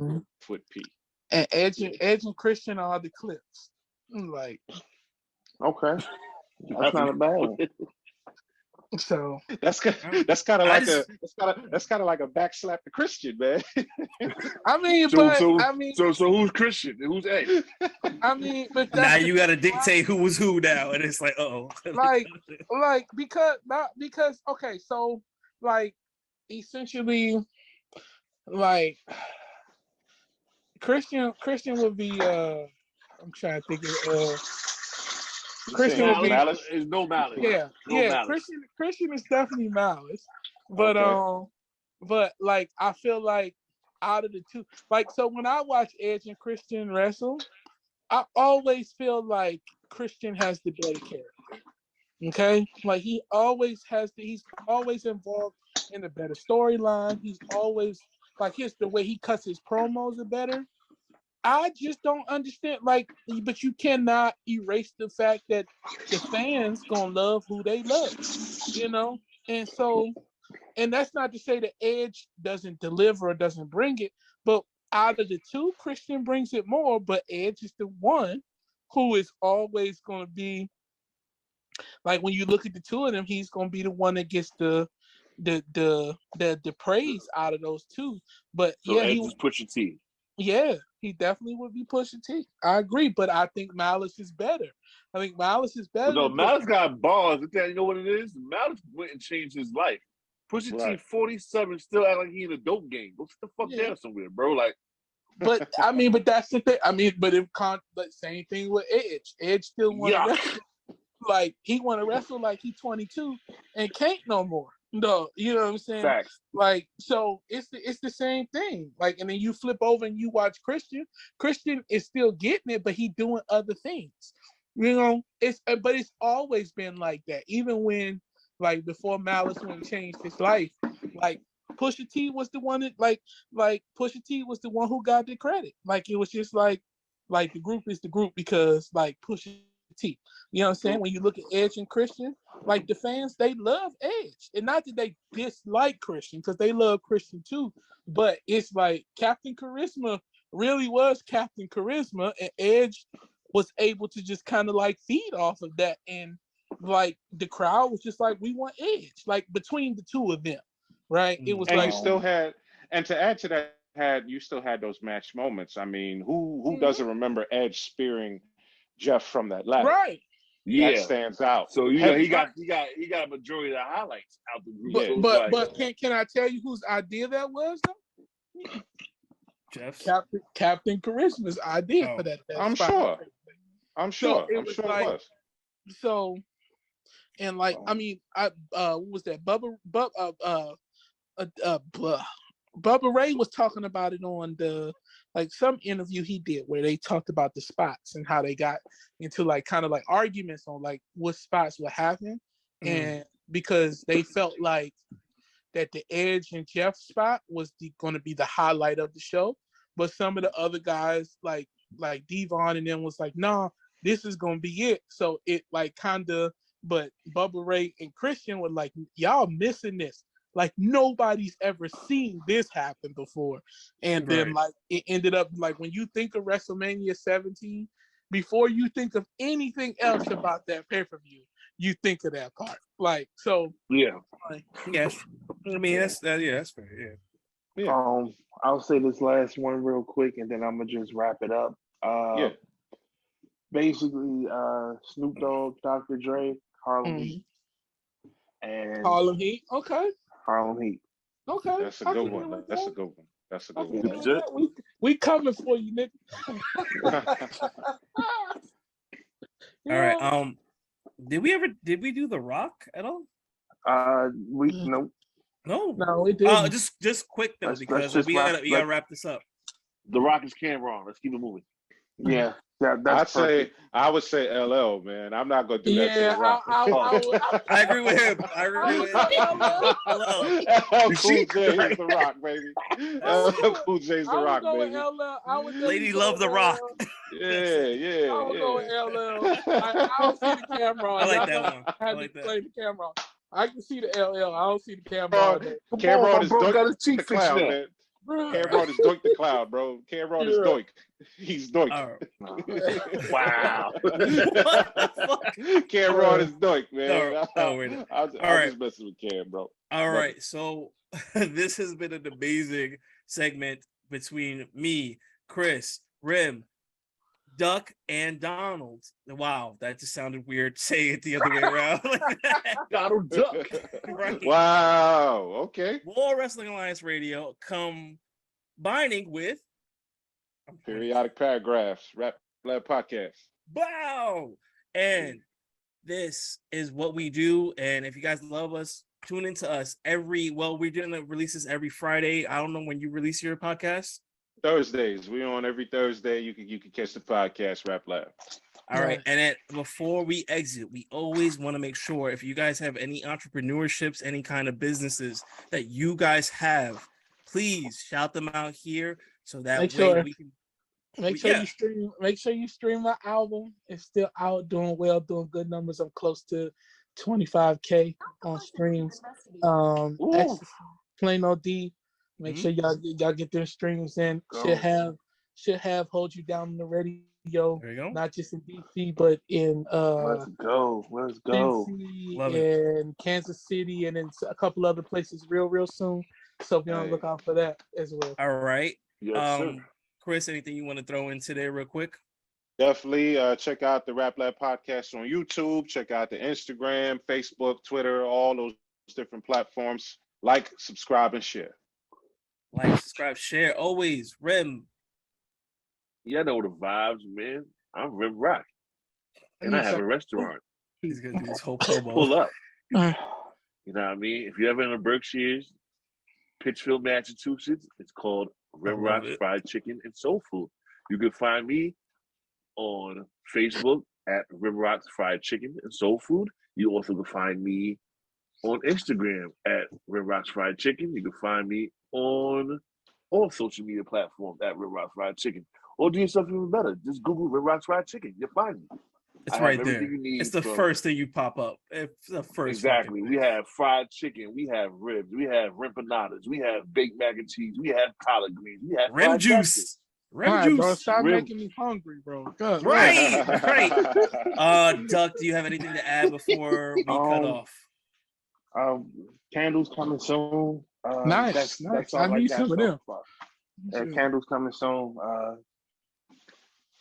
Speaker 8: with P.
Speaker 10: And Edge and Christian are the clips. Like,
Speaker 12: okay, that's not a bad one.
Speaker 10: So
Speaker 8: that's kind of like a backslap to Christian, man.
Speaker 10: I mean,
Speaker 13: so who's Christian? Who's A?
Speaker 10: I mean, but
Speaker 6: now you got to dictate who was who now, and it's like,
Speaker 10: because okay, so like essentially, like Christian would be I'm trying to think of Christian would be
Speaker 13: Malice. Is no Malice.
Speaker 10: Yeah, Malice. Christian is definitely Malice, but but like I feel like out of the two, like so when I watch Edge and Christian wrestle, I always feel like Christian has the better character. Okay, like he's always involved in the better storyline. He's always like the way he cuts his promos are better. I just don't understand, like, but you cannot erase the fact that the fans gonna love who they love, you know? And so, and that's not to say that Edge doesn't deliver or doesn't bring it, but out of the two, Christian brings it more, but Edge is the one who is always gonna be, like, when you look at the two of them, he's gonna be the one that gets the praise out of those two. But
Speaker 13: so Edge is Pusha T.
Speaker 10: Yeah, he definitely would be Pusha T. I agree, but I think Malice is better.
Speaker 13: No, Malice got balls. You know what it is? Malice went and changed his life. Pusha T, 47, still act like he in a dope game. Go sit the fuck down somewhere, bro. Like,
Speaker 10: but I mean, but that's the thing. I mean, but same thing with Edge. Edge still want to wrestle. Like he want to wrestle like he's 22 and can't no more. No, you know what I'm saying?
Speaker 13: Facts.
Speaker 10: Like, so it's the same thing. Like, and then you flip over and you watch Christian. Christian is still getting it, but he doing other things. You know, but it's always been like that. Even when, like, before Malice went and changed his life, like Pusha T was the one that, like Pusha T was the one who got the credit. Like it was just like the group is the group because like Pusha T. You know what I'm saying? When you look at Edge and Christian, like the fans, they love Edge. And not that they dislike Christian, because they love Christian too. But it's like Captain Charisma really was Captain Charisma, and Edge was able to just kind of like feed off of that. And like the crowd was just like, we want Edge. Like between the two of them, right? It was
Speaker 8: you still had, and to add to that, you still had those match moments. I mean, who doesn't remember Edge spearing Jeff from that ladder?
Speaker 10: Right.
Speaker 13: Yeah,
Speaker 8: that stands out.
Speaker 13: So he
Speaker 8: Heavy.
Speaker 13: got a majority of the highlights out the group.
Speaker 10: But can I tell you whose idea that was though?
Speaker 6: Jeff's?
Speaker 10: Captain Charisma's idea for that
Speaker 8: I'm
Speaker 10: spot.
Speaker 8: sure. I'm sure.
Speaker 10: So
Speaker 8: I'm sure it was.
Speaker 10: So, and like I mean, what was that? Bubba Ray was talking about it on some interview he did where they talked about the spots and how they got into like kind of like arguments on like what spots would happen, and because they felt like that the Edge and Jeff spot was going to be the highlight of the show, but some of the other guys like Devon and them was like, nah, this is going to be it. So it like kind of, but Bubba Ray and Christian were like, y'all missing this. Like nobody's ever seen this happen before. And then like it ended up like when you think of WrestleMania 17, before you think of anything else about that pay-per-view, you think of that part. Like so
Speaker 6: yes. I mean that's fair.
Speaker 12: Yeah. I'll say this last one real quick and then I'm gonna just wrap it up. Basically Snoop Dogg, Dr. Dre, Harlem Heat. And
Speaker 10: Harlem Heat, okay.
Speaker 12: Harlem Heat.
Speaker 10: Okay.
Speaker 8: That's a good one. That's a good one. That's a good one.
Speaker 10: We coming for you, nigga.
Speaker 6: All right. Did we do The Rock at all?
Speaker 12: Nope.
Speaker 10: No, we didn't.
Speaker 6: Just quick though, because we gotta wrap this up.
Speaker 13: The Rock is Cameron. Let's keep it moving.
Speaker 12: Yeah. That's
Speaker 8: I would say LL, man. I'm not gonna do that to The Rock.
Speaker 6: I agree with him.
Speaker 8: LL Cool J is The Rock, baby. LL Cool J is The Rock, baby.
Speaker 6: Lady love The Rock.
Speaker 8: Yeah.
Speaker 10: I would go with LL. I don't see the camera.
Speaker 6: I like that one.
Speaker 10: I like that. Play the camera. I can see the LL. I don't see the camera.
Speaker 8: Cameron is Doink the Clown, man. Cameron is Doink the Clown, bro. Cameron is Doink. He's Doink.
Speaker 13: Wow.
Speaker 8: Cameron is Doink, man. I'm
Speaker 6: right.
Speaker 8: just messing with Cam, bro.
Speaker 6: All right. So this has been an amazing segment between me, Chris, Rim, Duck, and Donald. Wow, that just sounded weird. Say it the other way around.
Speaker 13: Donald Duck.
Speaker 6: Right.
Speaker 8: Wow. Okay.
Speaker 6: War Wrestling Alliance Radio combining with
Speaker 8: Periodic Paragraphs, Rap Lab Podcast.
Speaker 6: Wow. And this is what we do. And if you guys love us, tune into us we're doing the releases every Friday. I don't know when you release your podcast.
Speaker 8: Thursdays. We're on every Thursday. You can catch the podcast, Rap Lab.
Speaker 6: All right. And then before we exit, we always want to make sure if you guys have any entrepreneurships, any kind of businesses that you guys have, please shout them out here so that we can
Speaker 10: Make sure you stream my album. It's still out, doing well, doing good numbers. I'm close to 25K on streams. Plain OD. Make sure y'all get their streams in. Should have Hold You Down on the radio.
Speaker 6: There you go.
Speaker 10: Not just in DC, but in
Speaker 12: Let's go.
Speaker 10: and Kansas City, and in a couple other places real soon. So be on the lookout for that as well.
Speaker 6: All right.
Speaker 13: Yes, sir.
Speaker 6: Chris, anything you want to throw in today real quick?
Speaker 8: Definitely check out the Rap Lab Podcast on YouTube. Check out the Instagram, Facebook, Twitter, all those different platforms. Like, subscribe, and share.
Speaker 6: Like, subscribe, share. Always. Rim.
Speaker 13: Yeah, I know the vibes, man. I'm Rim Rock. And I have a restaurant.
Speaker 6: He's going to do this whole promo.
Speaker 13: Pull up. You know what I mean? If you're ever in the Berkshires, Pittsfield, Massachusetts, it's called Rim Rock's Fried Chicken and Soul Food. You can find me on Facebook at Rim Rock's Fried Chicken and Soul Food. You also can find me on Instagram at Rim Rock's Fried Chicken. You can find me on all social media platforms at Rim Rock's Fried Chicken. Or do yourself even better. Just Google Rim Rock's Fried Chicken. You'll find me.
Speaker 6: It's right there. It's the first thing you pop up. It's the first.
Speaker 13: Exactly. We have fried chicken. We have ribs. We have empanadas. We have baked mac and cheese. We have collard greens. We have
Speaker 6: rim juice.
Speaker 10: Rim juice. Bro, stop making me hungry, bro. God,
Speaker 6: right. Duck, do you have anything to add before we cut off?
Speaker 12: Candles coming soon.
Speaker 10: Nice.
Speaker 12: That's all
Speaker 10: I need some of them.
Speaker 12: Candles coming soon.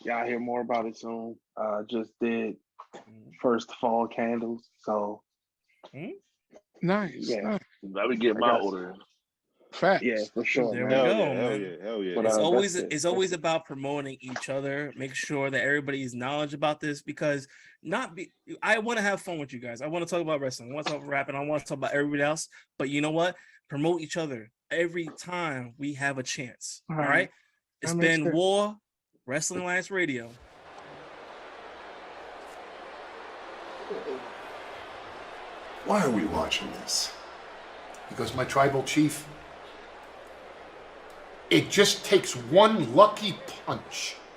Speaker 12: Y'all hear more about it soon. Just did first fall candles. So
Speaker 10: Nice.
Speaker 12: yeah,
Speaker 10: Nice.
Speaker 13: I would get my order in.
Speaker 10: Facts.
Speaker 12: yeah, for sure.
Speaker 6: There
Speaker 12: man.
Speaker 6: we go,
Speaker 8: Hell
Speaker 6: man.
Speaker 8: yeah, hell yeah.
Speaker 12: But,
Speaker 6: It's always about promoting each other. Make sure that everybody's knowledge about this, because I want to have fun with you guys. I want to talk about wrestling. I want to talk about rapping. I want to talk about everybody else. But you know what? Promote each other every time we have a chance. All right. It's
Speaker 10: That makes
Speaker 6: been
Speaker 10: sense.
Speaker 6: War Wrestling Alliance Radio.
Speaker 14: Why are we watching this?
Speaker 1: Because my tribal chief, it just takes one lucky punch